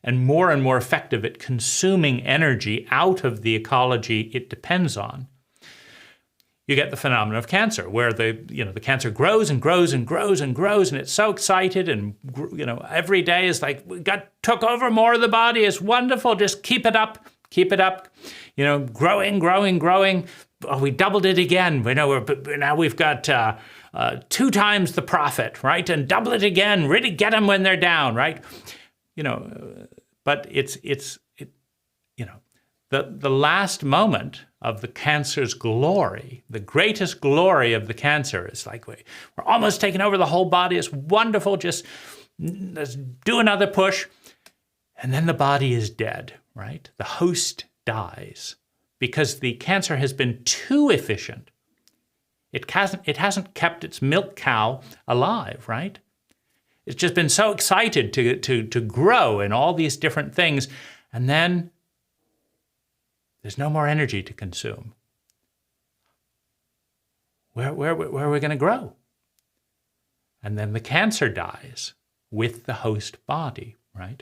and more effective at consuming energy out of the ecology it depends on, you get the phenomenon of cancer, where the cancer grows and grows and grows and grows, and it's so excited, and every day is like, we took over more of the body. It's wonderful. Just keep it up, growing, growing, growing. Oh, we doubled it again. Now we've got 2 times the profit, right? And double it again. Really get them when they're down, right? But the last moment of the cancer's glory, the greatest glory of the cancer, is like, we're almost taking over the whole body. It's wonderful. Just let's do another push. And then the body is dead, right? The host dies because the cancer has been too efficient. It hasn't kept its milk cow alive, right? It's just been so excited to grow in all these different things. And then there's no more energy to consume. Where are we going to grow? And then the cancer dies with the host body, right?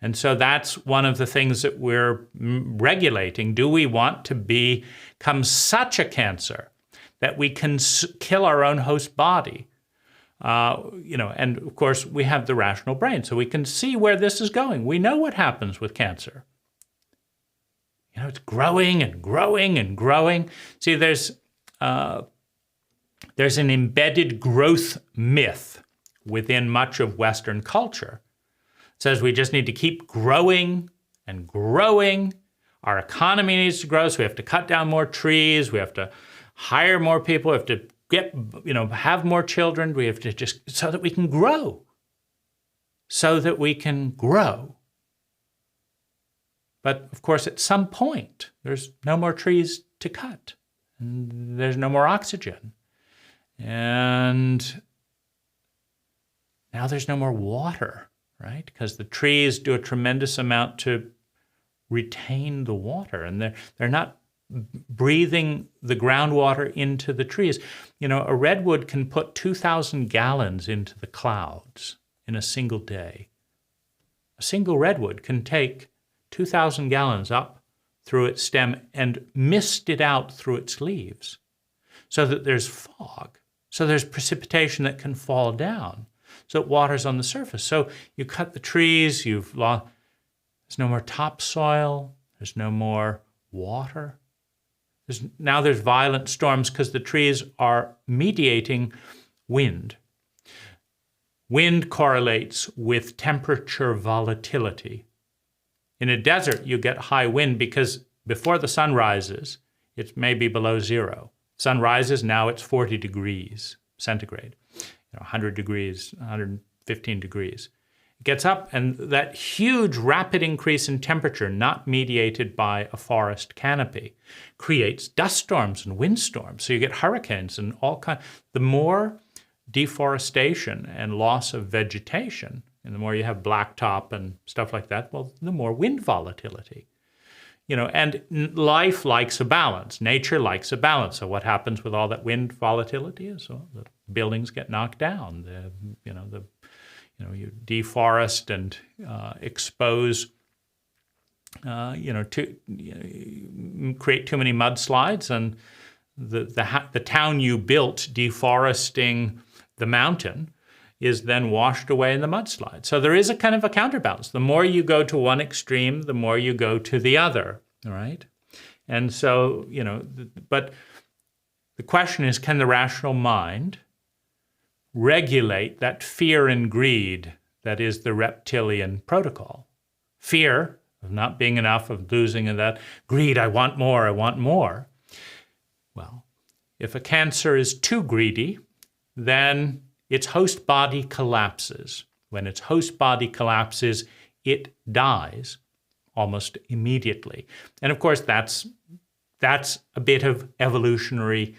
And so that's one of the things that we're regulating. Do we want to become such a cancer that we can kill our own host body? And of course, we have the rational brain, so we can see where this is going. We know what happens with cancer. It's growing and growing and growing. See, there's an embedded growth myth within much of Western culture. It says we just need to keep growing and growing. Our economy needs to grow, so we have to cut down more trees. We have to hire more people. We have to have more children. We have to just, so that we can grow. So that we can grow. But of course, at some point, there's no more trees to cut, and there's no more oxygen. And now there's no more water, right? Because the trees do a tremendous amount to retain the water, and they're not breathing the groundwater into the trees. A redwood can put 2,000 gallons into the clouds in a single day. A single redwood can take 2,000 gallons up through its stem and mist it out through its leaves, so that there's fog, so there's precipitation that can fall down, so it waters on the surface. So you cut the trees, there's no more topsoil, there's no more water. Now there's violent storms because the trees are mediating wind. Wind correlates with temperature volatility. In a desert, you get high wind because before the sun rises, it may be below zero. Sun rises, now it's 40 degrees centigrade, 100 degrees, 115 degrees. It gets up, and that huge rapid increase in temperature, not mediated by a forest canopy, creates dust storms and windstorms. So you get hurricanes and all kinds. The more deforestation and loss of vegetation, and the more you have blacktop and stuff like that, well, the more wind volatility. And life likes a balance. Nature likes a balance. So what happens with all that wind volatility is, well, the buildings get knocked down. You deforest and expose, create too many mudslides, and the town you built deforesting the mountain is then washed away in the mudslide. So there is a kind of a counterbalance. The more you go to one extreme, the more you go to the other, right? And so, but the question is, can the rational mind regulate that fear and greed that is the reptilian protocol? Fear of not being enough, of losing, and that greed, I want more, I want more. Well, if a cancer is too greedy, then its host body collapses. When its host body collapses, it dies almost immediately. And of course, that's a bit of evolutionary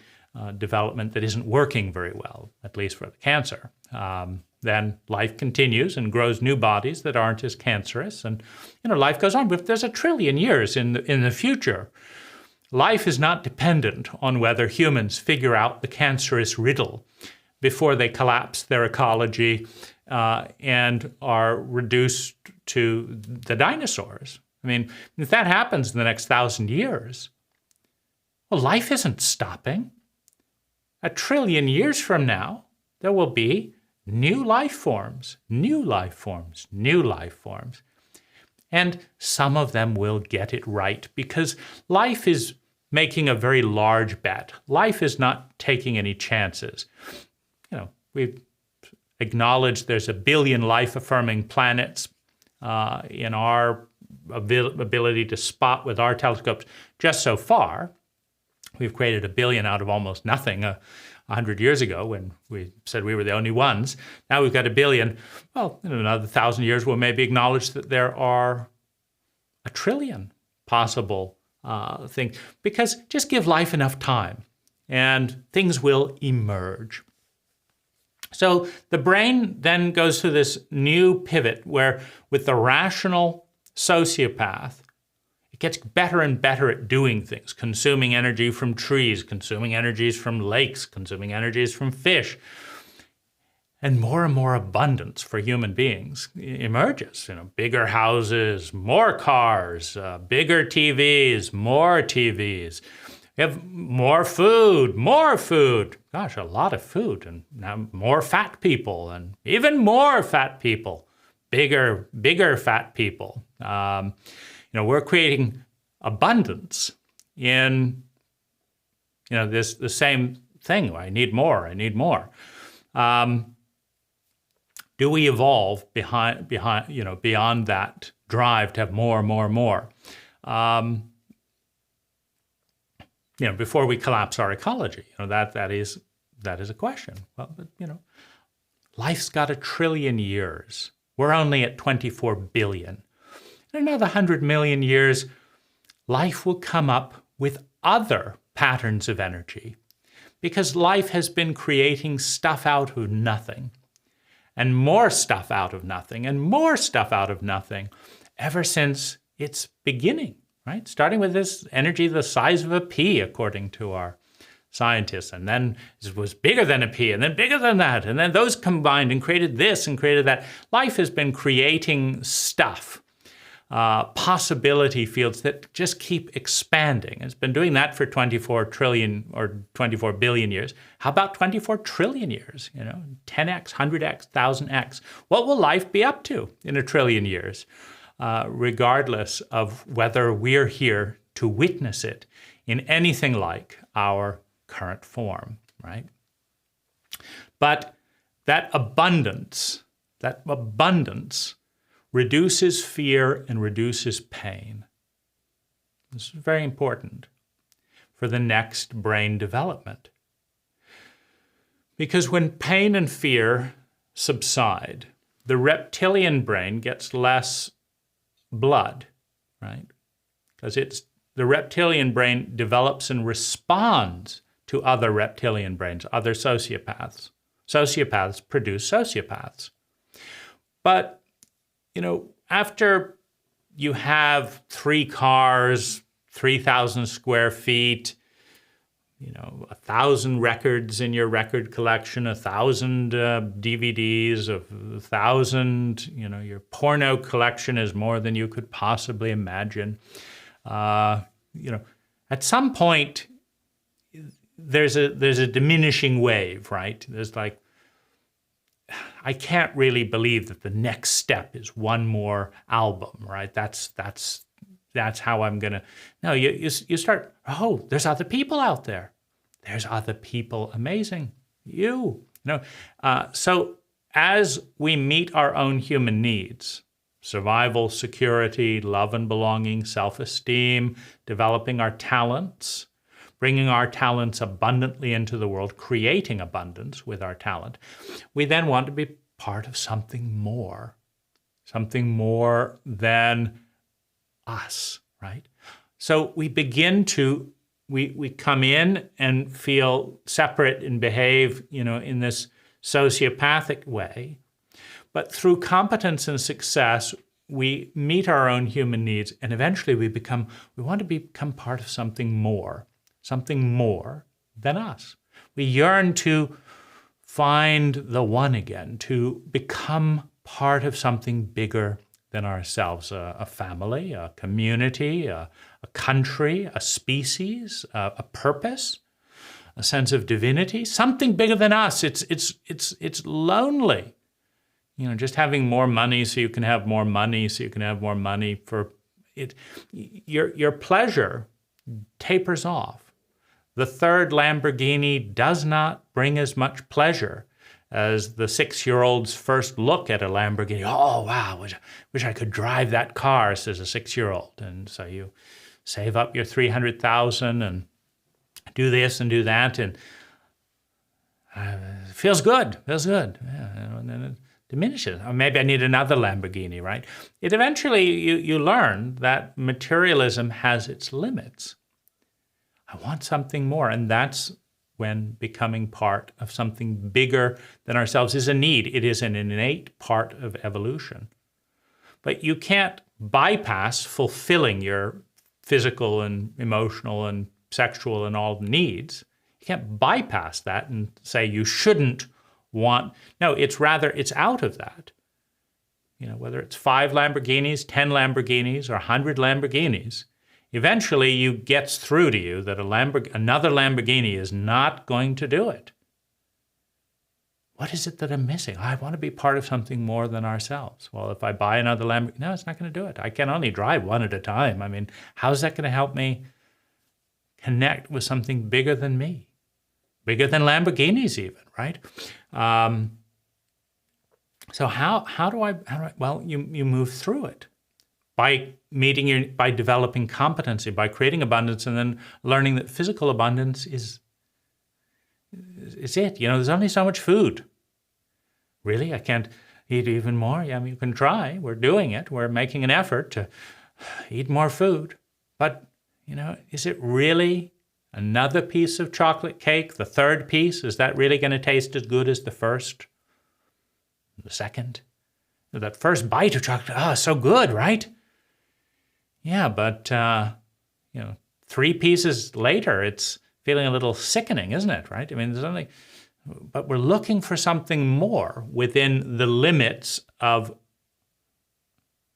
development that isn't working very well, at least for the cancer. Then life continues and grows new bodies that aren't as cancerous, and life goes on. But if there's 1 trillion years in the future, life is not dependent on whether humans figure out the cancerous riddle before they collapse their ecology and are reduced to the dinosaurs. I mean, if that happens in the next 1,000 years, well, life isn't stopping. 1 trillion years from now, there will be new life forms, new life forms, new life forms. And some of them will get it right because life is making a very large bet. Life is not taking any chances. We've acknowledged there's 1 billion life-affirming planets in our ability to spot with our telescopes just so far. We've created 1 billion out of almost nothing 100 years ago when we said we were the only ones. Now we've got 1 billion. Well, in another 1,000 years, we'll maybe acknowledge that there are 1 trillion possible things. Because just give life enough time and things will emerge. So the brain then goes through this new pivot where with the rational sociopath, it gets better and better at doing things, consuming energy from trees, consuming energies from lakes, consuming energies from fish. And more abundance for human beings emerges. Bigger houses, more cars, bigger TVs, more TVs. We have more food. Gosh, a lot of food. And now more fat people and even more fat people. Bigger fat people. We're creating abundance in, the same thing. I need more. Do we evolve beyond that drive to have more? Before we collapse our ecology, that is a question. Well, but, life's got 1 trillion years. We're only at 24 billion. In another 100 million years, life will come up with other patterns of energy because life has been creating stuff out of nothing and more stuff out of nothing and more stuff out of nothing ever since its beginning, right? Starting with this energy the size of a pea, according to our scientists, and then it was bigger than a pea, and then bigger than that, and then those combined and created this and created that. Life has been creating stuff. Possibility fields that just keep expanding. It's been doing that for 24 trillion or 24 billion years. How about 24 trillion years? 10x, 100x, 1000x. What will life be up to in 1 trillion years? Regardless of whether we're here to witness it in anything like our current form, right? But that abundance reduces fear and reduces pain. This is very important for the next brain development. Because when pain and fear subside, the reptilian brain gets less blood, right? Because the reptilian brain develops and responds to other reptilian brains, other sociopaths. Sociopaths produce sociopaths. But after you have 3 cars, 3,000 square feet, 1,000 records in your record collection, 1,000 DVDs, 1,000, your porno collection is more than you could possibly imagine. At some point, there's a diminishing wave, right? There's like, I can't really believe that the next step is one more album, right? That's how I'm gonna. No, you start. Oh, there's other people out there. There's other people amazing. So as we meet our own human needs, survival, security, love and belonging, self-esteem, developing our talents, bringing our talents abundantly into the world, creating abundance with our talent, we then want to be part of something more than us, right? So we begin to we come in and feel separate and behave, in this sociopathic way. But through competence and success, we meet our own human needs, and eventually we want to become part of something more than us. We yearn to find the one again, to become part of something bigger than ourselves, a family, a community, a country, a species, a purpose, a sense of divinity, something bigger than us. It's lonely. Just having more money so you can have more money, so you can have more money for it. Your pleasure tapers off. The third Lamborghini does not bring as much pleasure as the 6-year-old's first look at a Lamborghini. Oh, wow, wish I could drive that car, says a 6-year-old. And so you save up your $300,000 and do this and do that, and it feels good. Yeah, and then it diminishes. Or maybe I need another Lamborghini, right? It eventually, you learn that materialism has its limits. I want something more, and that's when becoming part of something bigger than ourselves is a need. It is an innate part of evolution. But you can't bypass fulfilling your physical and emotional and sexual and all needs. You can't bypass that and say you shouldn't want. No, it's out of that. Whether it's 5 Lamborghinis, 10 Lamborghinis, or 100 Lamborghinis, eventually it gets through to you that another Lamborghini is not going to do it. What is it that I'm missing? I want to be part of something more than ourselves. Well, if I buy another Lamborghini, no, it's not going to do it. I can only drive one at a time. I mean, how's that going to help me connect with something bigger than me? Bigger than Lamborghinis even, right? So how do I, well, you move through it by by developing competency, by creating abundance, and then learning that physical abundance is it. There's only so much food. Really? I can't eat even more? Yeah, you can try. We're doing it. We're making an effort to eat more food. But, is it really another piece of chocolate cake? The third piece, is that really going to taste as good as the first? The second? That first bite of chocolate, so good, right? Yeah, but, 3 pieces later, it's feeling a little sickening, isn't it, right? I mean, but we're looking for something more within the limits of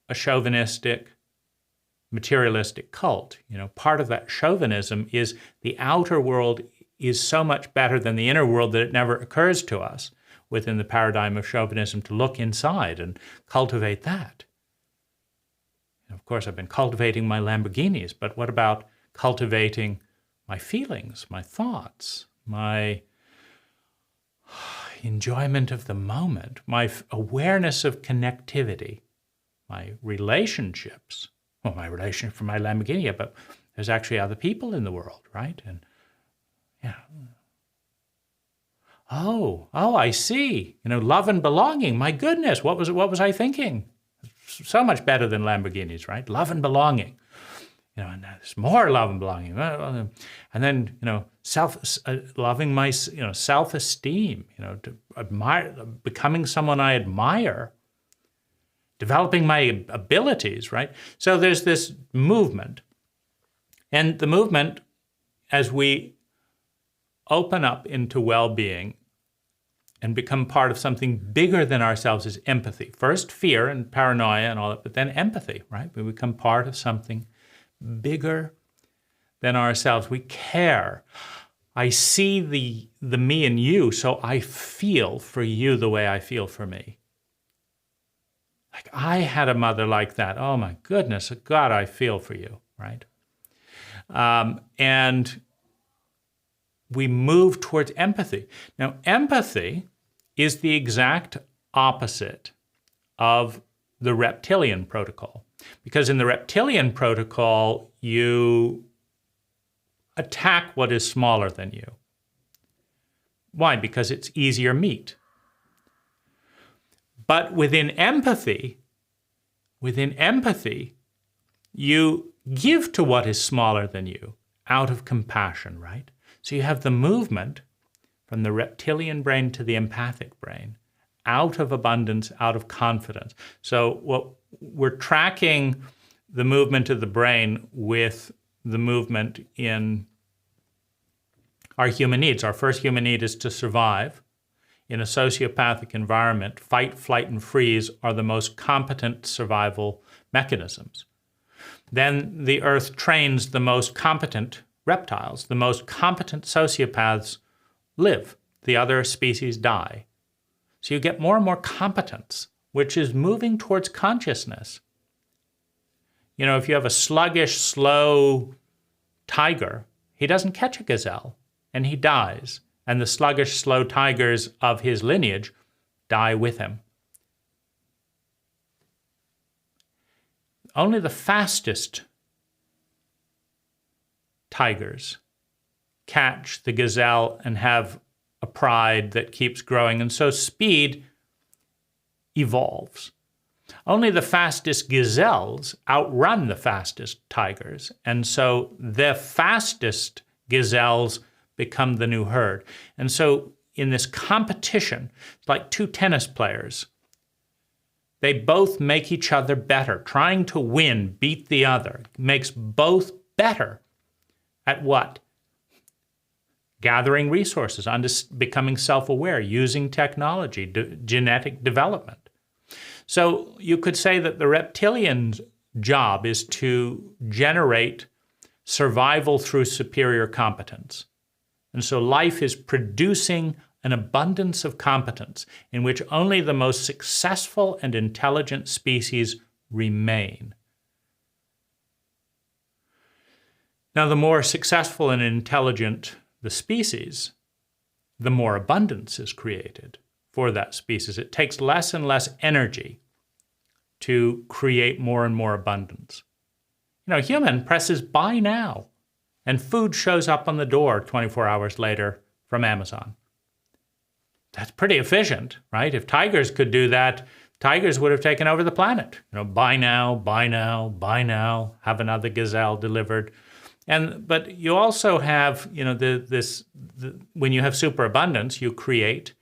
a chauvinistic, materialistic cult. Part of that chauvinism is the outer world is so much better than the inner world that it never occurs to us within the paradigm of chauvinism to look inside and cultivate that. Of course, I've been cultivating my Lamborghinis, but what about cultivating my feelings, my thoughts, my enjoyment of the moment, my awareness of connectivity, my relationships? Well, my relationship for my Lamborghini, but there's actually other people in the world, right? And yeah. Oh, I see. Love and belonging. My goodness, what was I thinking? So much better than Lamborghinis, right? Love and belonging. And there's more love and belonging. And then, loving my, self-esteem, to admire, becoming someone I admire, developing my abilities, right? So there's this movement. And the movement, as we open up into well-being and become part of something bigger than ourselves, is empathy. First fear and paranoia and all that, but then empathy, right? We become part of something bigger than ourselves. We care. I see the me in you, so I feel for you the way I feel for me. Like, I had a mother like that. Oh my goodness, God, I feel for you, right? And we move towards empathy. Now, empathy is the exact opposite of the reptilian protocol. Because in the reptilian protocol, you attack what is smaller than you. Why? Because it's easier meat. But within empathy, you give to what is smaller than you. out of compassion, right? So you have the movement from the reptilian brain to the empathic brain, out of abundance, out of confidence. So what we're tracking the movement of the brain with the movement in our human needs. Our first human need is to survive. In a sociopathic environment, fight, flight, and freeze are the most competent survival mechanisms. Then the earth trains the most competent reptiles. The most competent sociopaths live. The other species die. So you get more and more competence, which is moving towards consciousness. You know, if you have a sluggish, slow tiger, he doesn't catch a gazelle, and he dies. And the sluggish, slow tigers of his lineage die with him. Only the fastest tigers catch the gazelle and have a pride that keeps growing. And so speed evolves. Only the fastest gazelles outrun the fastest tigers. And so the fastest gazelles become the new herd. And so in this competition, it's like two tennis players. They both make each other better. Trying to win, beat the other, makes both better at what? Gathering resources, becoming self-aware, using technology, genetic development. So you could say that the reptilian's job is to generate survival through superior competence. And so life is producing an abundance of competence in which only the most successful and intelligent species remain. Now, the more successful and intelligent the species, the more abundance is created for that species. It takes less and less energy to create more and more abundance. You know, a human presses buy now, and food shows up on the door 24 hours later from Amazon. That's pretty efficient, right? If tigers could do that, tigers would have taken over the planet. You know, buy now, buy now, buy now, have another gazelle delivered. But you also have, you know, when you have superabundance, you create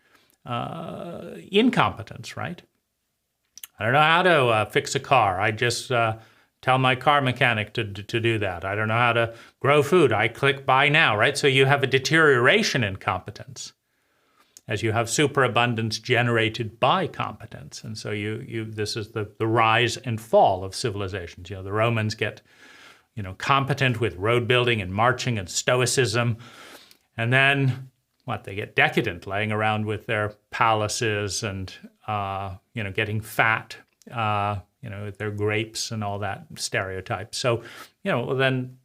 incompetence, right? I don't know how to fix a car. I just tell my car mechanic to do that. I don't know how to grow food. I click buy now, right? So you have a deterioration in competence as you have superabundance generated by competence. And so this is the rise and fall of civilizations. You know, the Romans get, you know, competent with road building and marching and stoicism. And then they get decadent, laying around with their palaces and, you know, getting fat, you know, with their grapes and all that stereotype. So, you know, then,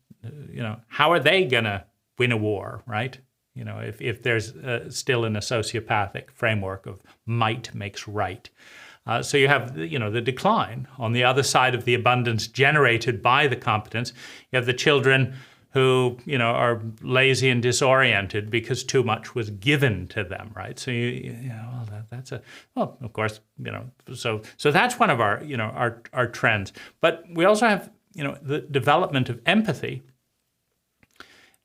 you know, how are they going to win a war, right? You know, if there's still in a sociopathic framework of might makes right. So you have, you know, the decline. On the other side of the abundance generated by the competence, you have the children who, you know, are lazy and disoriented because too much was given to them, right? So of course, you know, so that's one of our, you know, our trends. But we also have, you know, the development of empathy.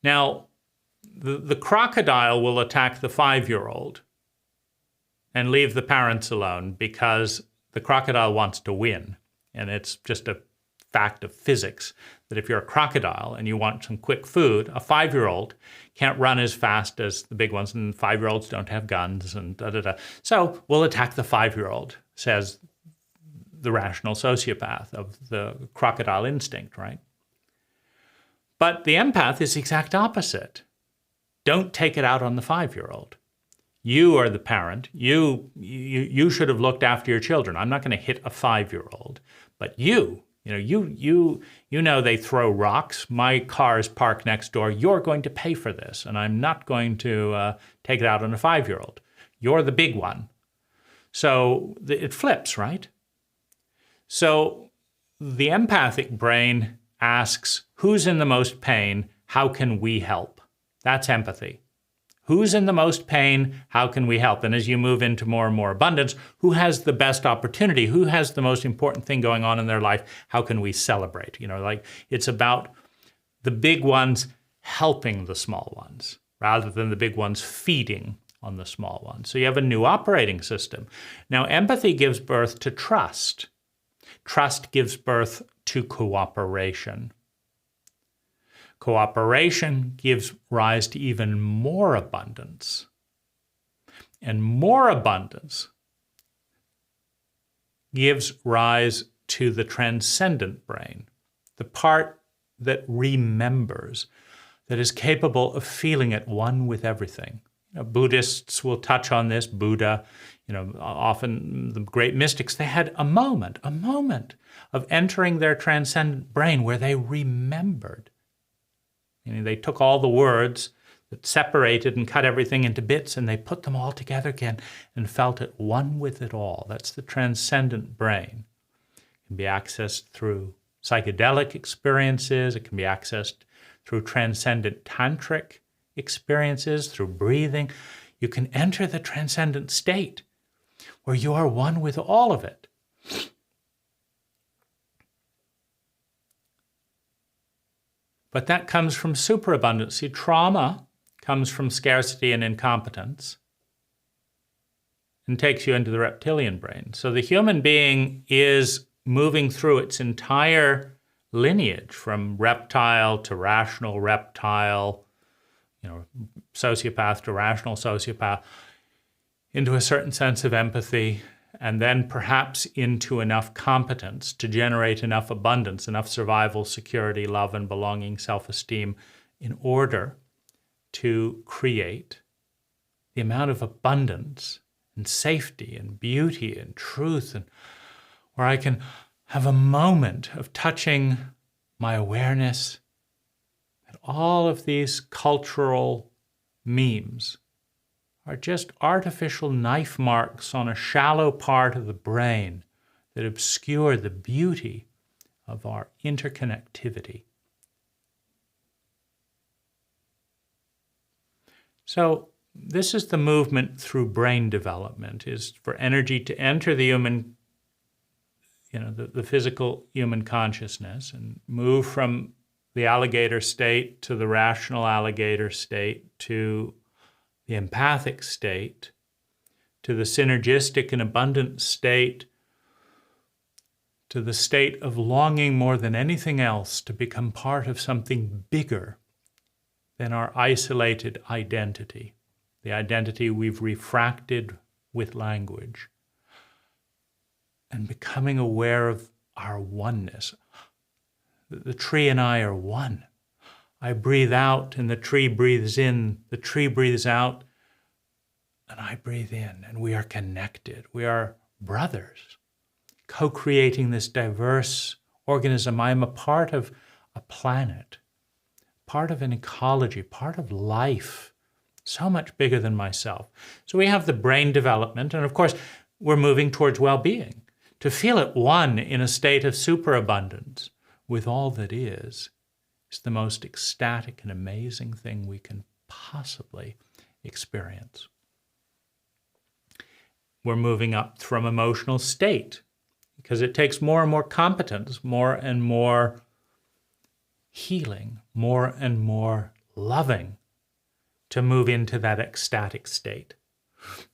Now, the crocodile will attack the 5-year-old and leave the parents alone because the crocodile wants to win. And it's just a fact of physics that if you're a crocodile and you want some quick food, a 5-year-old can't run as fast as the big ones, and 5-year-olds don't have guns and da-da-da. So we'll attack the 5-year-old, says the rational sociopath of the crocodile instinct, right? But the empath is the exact opposite. Don't take it out on the 5-year-old. You are the parent. You should have looked after your children. I'm not going to hit a 5-year-old, but you know they throw rocks. My car is parked next door. You're going to pay for this, and I'm not going to take it out on a 5-year-old. You're the big one. So it flips, right? So the empathic brain asks, who's in the most pain? How can we help? That's empathy. Who's in the most pain? How can we help? And as you move into more and more abundance, who has the best opportunity? Who has the most important thing going on in their life? How can we celebrate? You know, like it's about the big ones helping the small ones rather than the big ones feeding on the small ones. So you have a new operating system. Now, empathy gives birth to trust. Trust gives birth to cooperation. Cooperation gives rise to even more abundance. And more abundance gives rise to the transcendent brain, the part that remembers, that is capable of feeling at one with everything. Buddhists will touch on this. Buddha, often the great mystics, they had a moment of entering their transcendent brain where they remembered. They took all the words that separated and cut everything into bits, and they put them all together again and felt at one with it all. That's the transcendent brain. It can be accessed through psychedelic experiences. It can be accessed through transcendent tantric experiences, through breathing. You can enter the transcendent state where you are one with all of it. But that comes from superabundance. See, trauma comes from scarcity and incompetence and takes you into the reptilian brain. So the human being is moving through its entire lineage from reptile to rational reptile, sociopath to rational sociopath, into a certain sense of empathy, and then perhaps into enough competence to generate enough abundance, enough survival, security, love, and belonging, self-esteem, in order to create the amount of abundance and safety and beauty and truth, and where I can have a moment of touching my awareness. And all of these cultural memes are just artificial knife marks on a shallow part of the brain that obscure the beauty of our interconnectivity. So this is the movement through brain development, is for energy to enter the human, the physical human consciousness and move from the alligator state to the rational alligator state to the empathic state, to the synergistic and abundant state, to the state of longing more than anything else to become part of something bigger than our isolated identity, the identity we've refracted with language, and becoming aware of our oneness. The tree and I are one. I breathe out and the tree breathes in, the tree breathes out and I breathe in, and we are connected. We are brothers, co-creating this diverse organism. I am a part of a planet, part of an ecology, part of life, so much bigger than myself. So we have the brain development, and of course, we're moving towards well-being. To feel at one in a state of superabundance with all that is the most ecstatic and amazing thing we can possibly experience. We're moving up from emotional state because it takes more and more competence, more and more healing, more and more loving to move into that ecstatic state.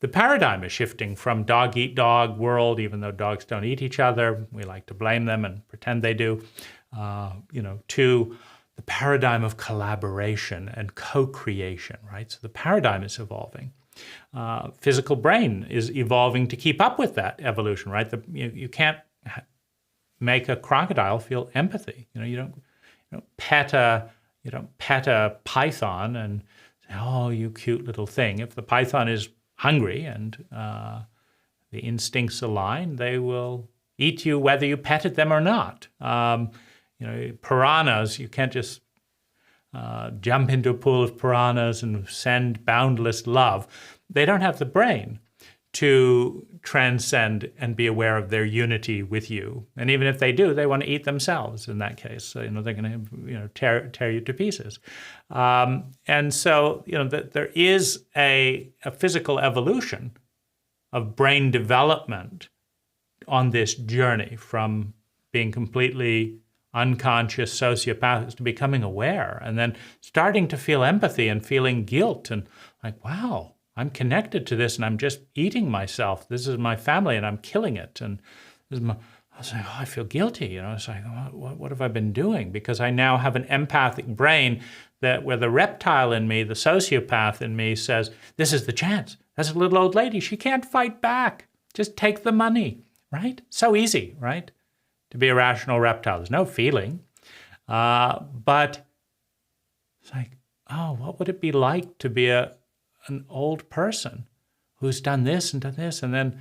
The paradigm is shifting from dog-eat-dog world, even though dogs don't eat each other, we like to blame them and pretend they do, to the paradigm of collaboration and co-creation, right? So the paradigm is evolving. Physical brain is evolving to keep up with that evolution, right? You can't make a crocodile feel empathy. You don't pet a python and say, "Oh, you cute little thing." If the python is hungry and the instincts align, they will eat you whether you petted them or not. Piranhas, you can't just jump into a pool of piranhas and send boundless love. They don't have the brain to transcend and be aware of their unity with you. And even if they do, they want to eat themselves in that case. So, they're going to tear you to pieces. And so, there is a physical evolution of brain development on this journey from being completely unconscious sociopath to becoming aware and then starting to feel empathy and feeling guilt and like, wow, I'm connected to this and I'm just eating myself. This is my family and I'm killing it. And this is my, I was like, oh, I feel guilty. It's like, what have I been doing? Because I now have an empathic brain that where the reptile in me, the sociopath in me says, this is the chance. That's a little old lady. She can't fight back. Just take the money, right? So easy, right? To be a rational reptile. There's no feeling. But it's like, oh, what would it be like to be an old person who's done this and then,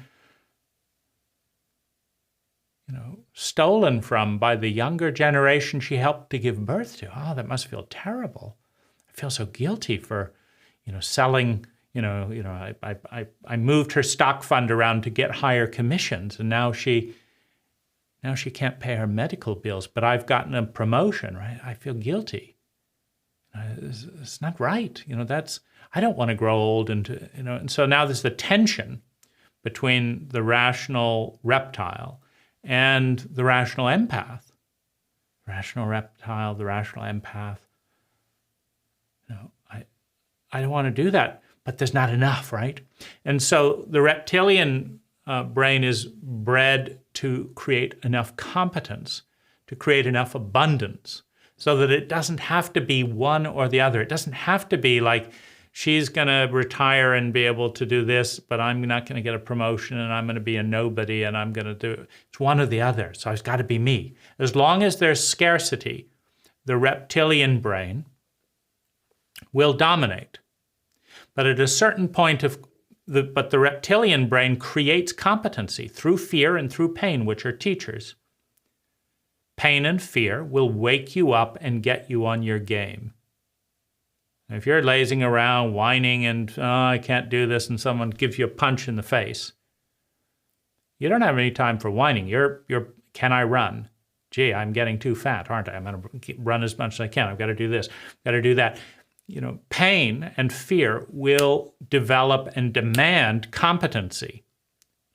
stolen from by the younger generation she helped to give birth to. Oh, that must feel terrible. I feel so guilty for, selling, I moved her stock fund around to get higher commissions, and now she can't pay her medical bills, but I've gotten a promotion, right? I feel guilty. It's not right. I don't want to grow old and so now there's the tension between the rational reptile and the rational empath. Rational reptile, the rational empath. I don't want to do that, but there's not enough, right? And so the reptilian brain is bred to create enough competence, to create enough abundance, so that it doesn't have to be one or the other. It doesn't have to be like, she's going to retire and be able to do this, but I'm not going to get a promotion and I'm going to be a nobody and I'm going to do it. It's one or the other. So it's got to be me. As long as there's scarcity, the reptilian brain will dominate. But at a certain point but the reptilian brain creates competency through fear and through pain, which are teachers. Pain and fear will wake you up and get you on your game. If you're lazing around, whining, and I can't do this, and someone gives you a punch in the face, you don't have any time for whining. You're can I run? Gee, I'm getting too fat, aren't I? I'm going to run as much as I can. I've got to do this, got to do that. Pain and fear will develop and demand competency,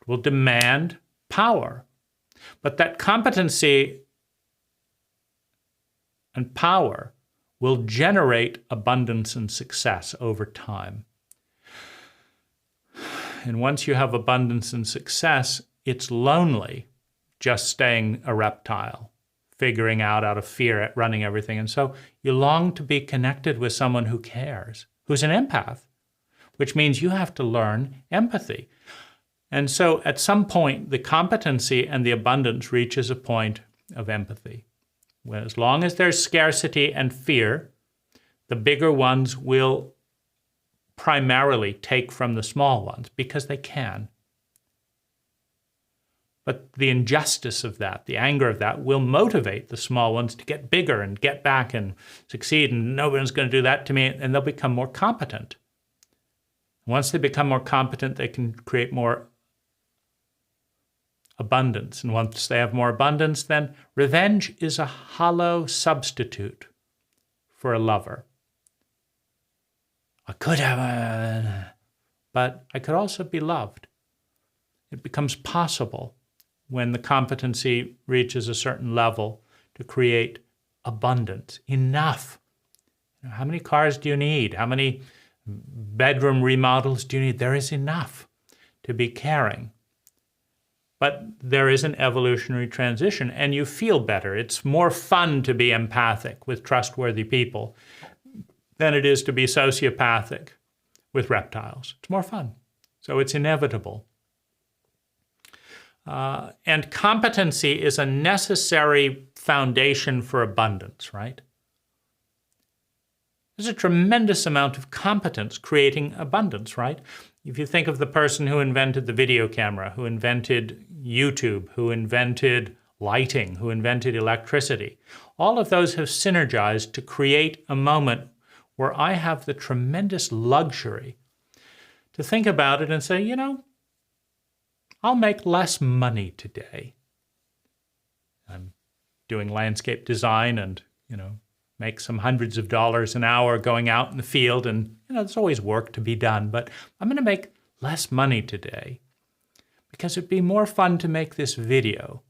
will demand power. But that competency and power will generate abundance and success over time. And once you have abundance and success, it's lonely just staying a reptile, figuring out of fear at running everything. And so you long to be connected with someone who cares, who's an empath, which means you have to learn empathy. And so at some point, the competency and the abundance reaches a point of empathy. Well, as long as there's scarcity and fear, the bigger ones will primarily take from the small ones because they can. But the injustice of that, the anger of that, will motivate the small ones to get bigger and get back and succeed, and nobody's going to do that to me, and they'll become more competent. Once they become more competent, they can create more abundance. And once they have more abundance, then revenge is a hollow substitute for a lover. I could have, but I could also be loved. It becomes possible when the competency reaches a certain level to create abundance, enough. How many cars do you need? How many bedroom remodels do you need? There is enough to be caring. But there is an evolutionary transition, and you feel better. It's more fun to be empathic with trustworthy people than it is to be sociopathic with reptiles. It's more fun. So it's inevitable. And competency is a necessary foundation for abundance, right? There's a tremendous amount of competence creating abundance, right? If you think of the person who invented the video camera, who invented YouTube, who invented lighting, who invented electricity, all of those have synergized to create a moment where I have the tremendous luxury to think about it and say, I'll make less money today. I'm doing landscape design and, make some hundreds of dollars an hour going out in the field, and there's always work to be done, but I'm going to make less money today because it'd be more fun to make this video.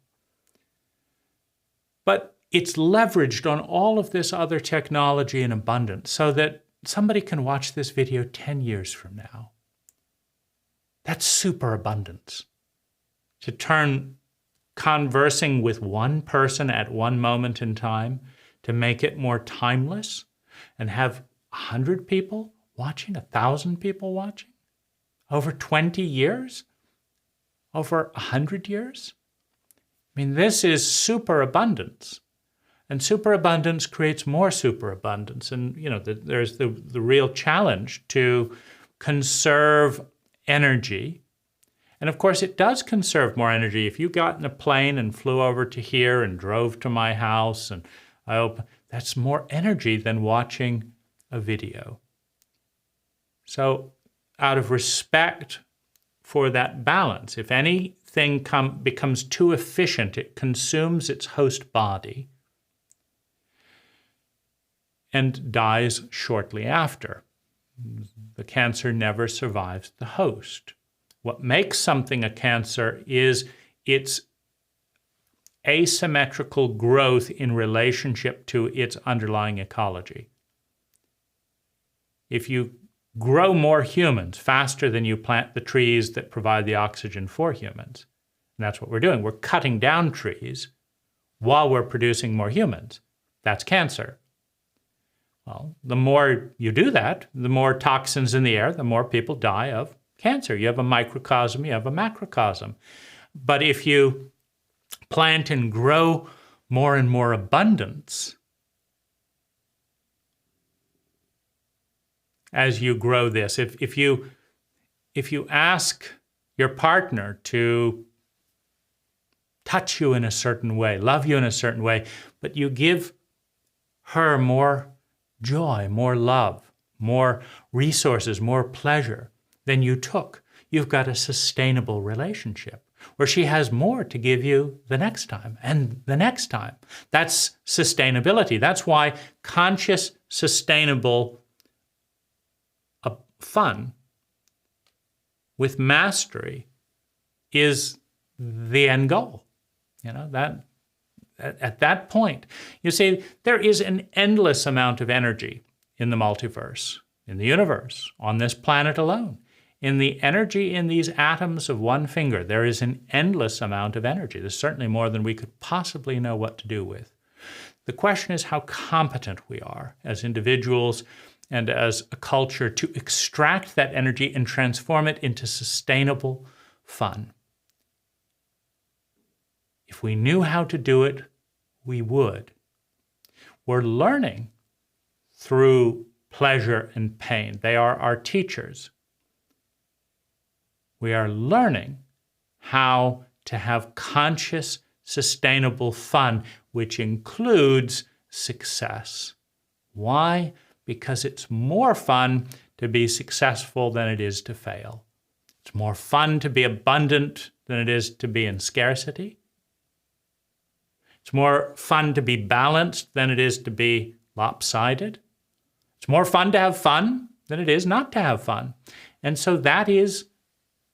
But it's leveraged on all of this other technology in abundance so that somebody can watch this video 10 years from now. That's superabundance. To turn conversing with one person at one moment in time, to make it more timeless and have 100 people watching, 1,000 people watching, over 20 years, over 100 years. I mean, this is superabundance. And superabundance creates more superabundance. And, there's the real challenge to conserve energy. And of course, it does conserve more energy. If you got in a plane and flew over to here and drove to my house, and that's more energy than watching a video. So out of respect for that balance, if anything becomes too efficient, it consumes its host body and dies shortly after. The cancer never survives the host. What makes something a cancer is its asymmetrical growth in relationship to its underlying ecology. If you grow more humans faster than you plant the trees that provide the oxygen for humans, and that's what we're doing, we're cutting down trees while we're producing more humans, that's cancer. Well, the more you do that, the more toxins in the air, the more people die of cancer. You have a microcosm, you have a macrocosm. But if you plant and grow more and more abundance as you grow this, if you ask your partner to touch you in a certain way, love you in a certain way, but you give her more joy, more love, more resources, more pleasure than you took, you've got a sustainable relationship where she has more to give you the next time and the next time. That's sustainability. That's why conscious, sustainable fun with mastery is the end goal. That at that point, you see, there is an endless amount of energy in the multiverse, in the universe, on this planet alone. In the energy in these atoms of one finger, there is an endless amount of energy. There's certainly more than we could possibly know what to do with. The question is how competent we are as individuals and as a culture to extract that energy and transform it into sustainable fun. If we knew how to do it, we would. We're learning through pleasure and pain. They are our teachers. We are learning how to have conscious, sustainable fun, which includes success. Why? Because it's more fun to be successful than it is to fail. It's more fun to be abundant than it is to be in scarcity. It's more fun to be balanced than it is to be lopsided. It's more fun to have fun than it is not to have fun. And so that is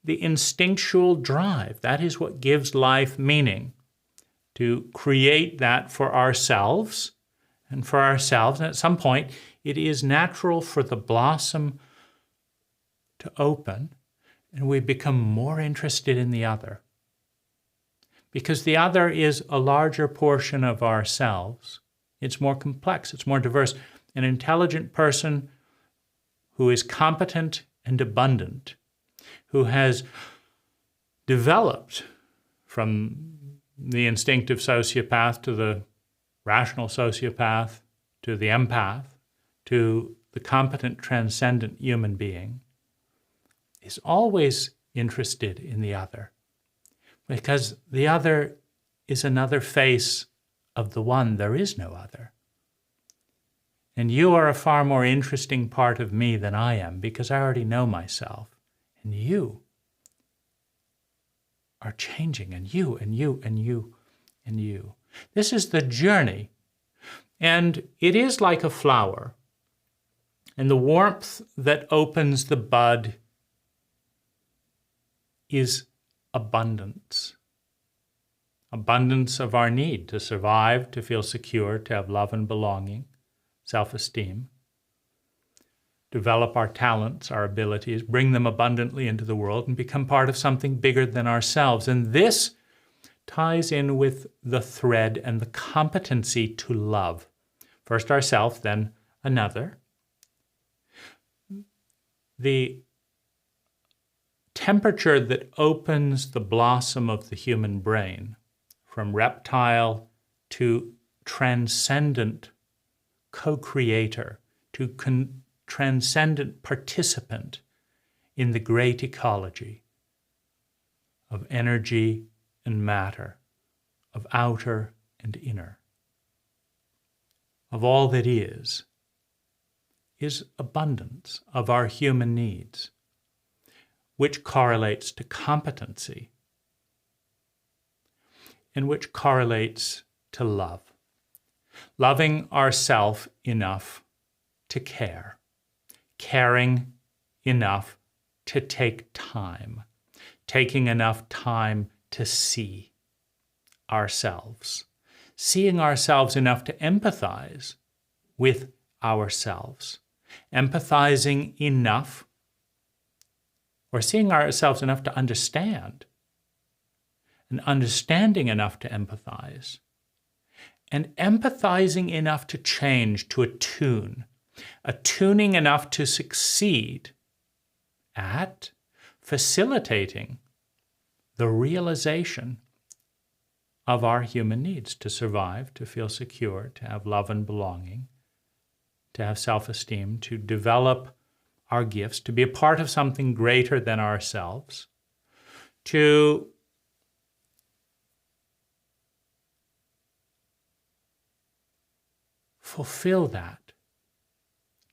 the instinctual drive. That is what gives life meaning, to create that for ourselves and for ourselves. And at some point, it is natural for the blossom to open, and we become more interested in the other. Because the other is a larger portion of ourselves. It's more complex, it's more diverse. An intelligent person who is competent and abundant, who has developed from the instinctive sociopath to the rational sociopath to the empath to the competent transcendent human being, is always interested in the other. Because the other is another face of the one. There is no other. And you are a far more interesting part of me than I am, because I already know myself. And you are changing, and you, and you, and you, and you. This is the journey. And it is like a flower. And the warmth that opens the bud is abundance. abundance of our need to survive, to feel secure, to have love and belonging, self-esteem, develop our talents, our abilities, bring them abundantly into the world, and become part of something bigger than ourselves. And this ties in with the thread and the competency to love. First ourselves, then another. The temperature that opens the blossom of the human brain from reptile to transcendent co-creator, to transcendent participant in the great ecology of energy and matter, of outer and inner, of all that is abundance of our human needs, which correlates to competency and which correlates to love. Loving ourself enough to care, caring enough to take time, taking enough time to see ourselves, seeing ourselves enough to empathize with ourselves, empathizing enough, or seeing ourselves enough to understand, and understanding enough to empathize, and empathizing enough to change, to attune, attuning enough to succeed at facilitating the realization of our human needs to survive, to feel secure, to have love and belonging, to have self-esteem, to develop our gifts, to be a part of something greater than ourselves, to fulfill that,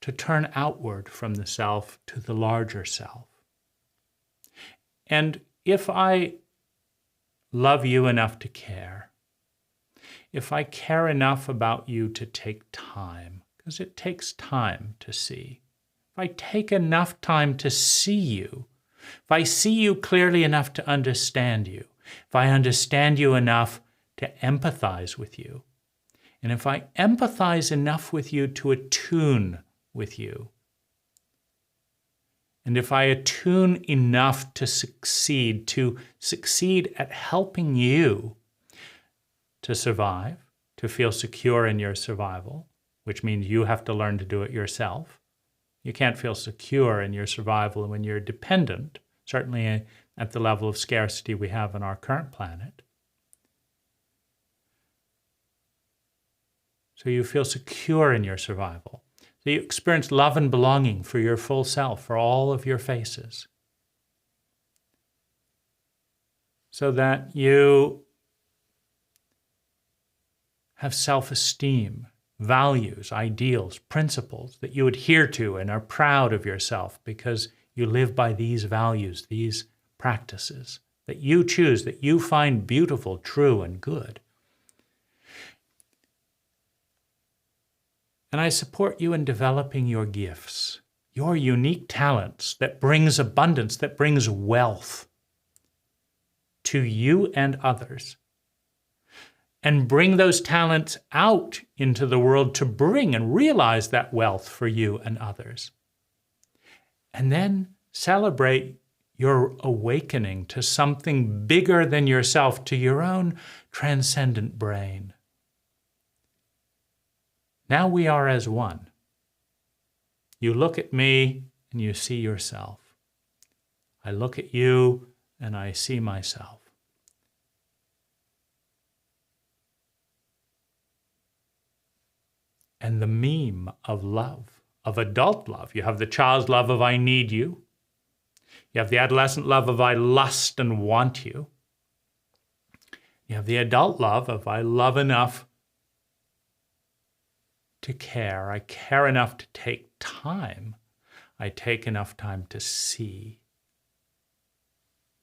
to turn outward from the self to the larger self. And if I love you enough to care, if I care enough about you to take time, because it takes time to see, if I take enough time to see you, if I see you clearly enough to understand you, if I understand you enough to empathize with you, and if I empathize enough with you to attune with you, and if I attune enough to succeed at helping you to survive, to feel secure in your survival, which means you have to learn to do it yourself. You can't feel secure in your survival when you're dependent, certainly at the level of scarcity we have on our current planet. So you feel secure in your survival. So you experience love and belonging for your full self, for all of your faces. So that you have self-esteem, values, ideals, principles that you adhere to and are proud of yourself because you live by these values, these practices that you choose, that you find beautiful, true, and good. And I support you in developing your gifts, your unique talents that brings abundance, that brings wealth to you and others. And bring those talents out into the world to bring and realize that wealth for you and others. And then celebrate your awakening to something bigger than yourself, to your own transcendent brain. Now we are as one. You look at me and you see yourself. I look at you and I see myself. And the meme of love, of adult love. You have the child's love of I need you. You have the adolescent love of I lust and want you. You have the adult love of I love enough to care. I care enough to take time. I take enough time to see.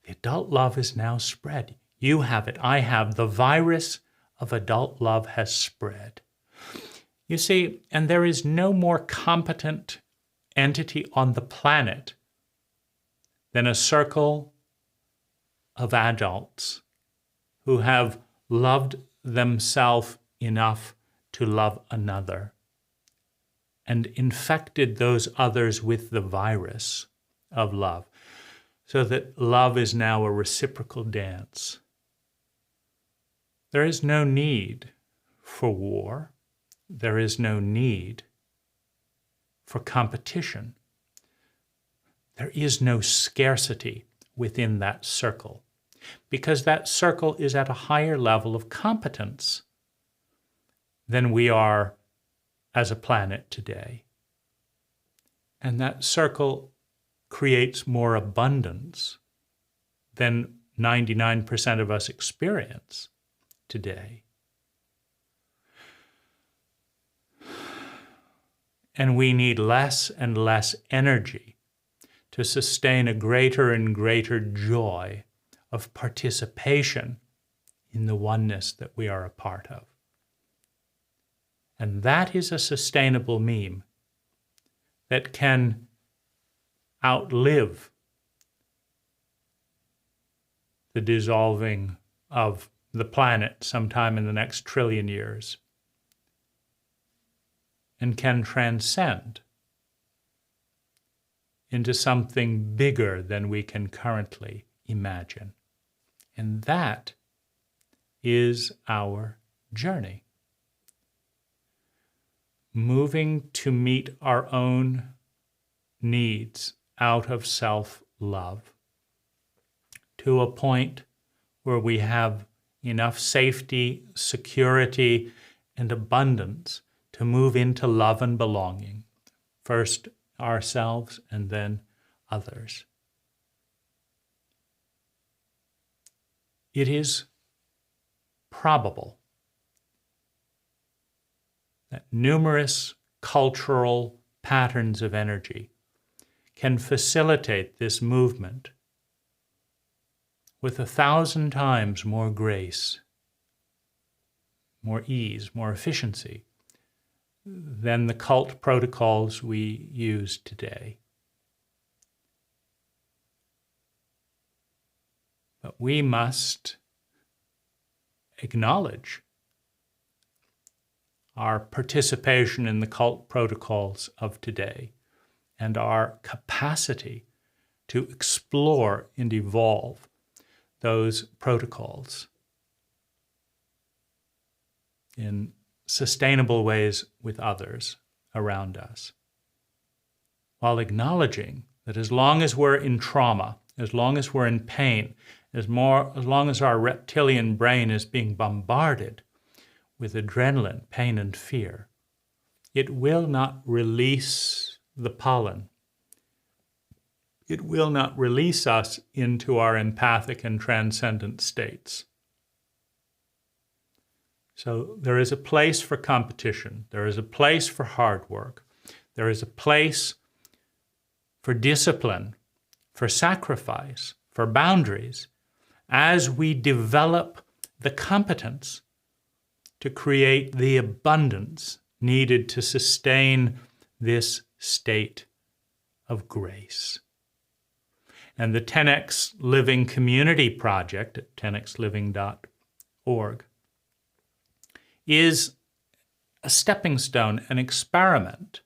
The adult love is now spread. You have it. I have. The virus of adult love has spread. You see, and there is no more competent entity on the planet than a circle of adults who have loved themselves enough to love another and infected those others with the virus of love, so that love is now a reciprocal dance. There is no need for war. There is no need for competition. There is no scarcity within that circle, because that circle is at a higher level of competence than we are as a planet today. And that circle creates more abundance than 99% of us experience today. And we need less and less energy to sustain a greater and greater joy of participation in the oneness that we are a part of. And that is a sustainable meme that can outlive the dissolving of the planet sometime in the next trillion years, and can transcend into something bigger than we can currently imagine. And that is our journey. Moving to meet our own needs out of self-love to a point where we have enough safety, security, and abundance to move into love and belonging, first ourselves and then others. It is probable that numerous cultural patterns of energy can facilitate this movement with 1,000 times more grace, more ease, more efficiency than the cult protocols we use today. But we must acknowledge our participation in the cult protocols of today and our capacity to explore and evolve those protocols in sustainable ways with others around us, while acknowledging that as long as we're in trauma, as long as we're in pain, as long as our reptilian brain is being bombarded with adrenaline, pain, and fear, it will not release the pollen. It will not release us into our empathic and transcendent states. So there is a place for competition. There is a place for hard work. There is a place for discipline, for sacrifice, for boundaries, as we develop the competence to create the abundance needed to sustain this state of grace. And the 10X Living Community Project at 10xliving.org is a stepping stone, an experiment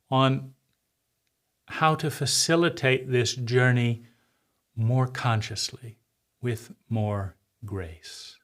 on how to facilitate this journey more consciously, with more grace.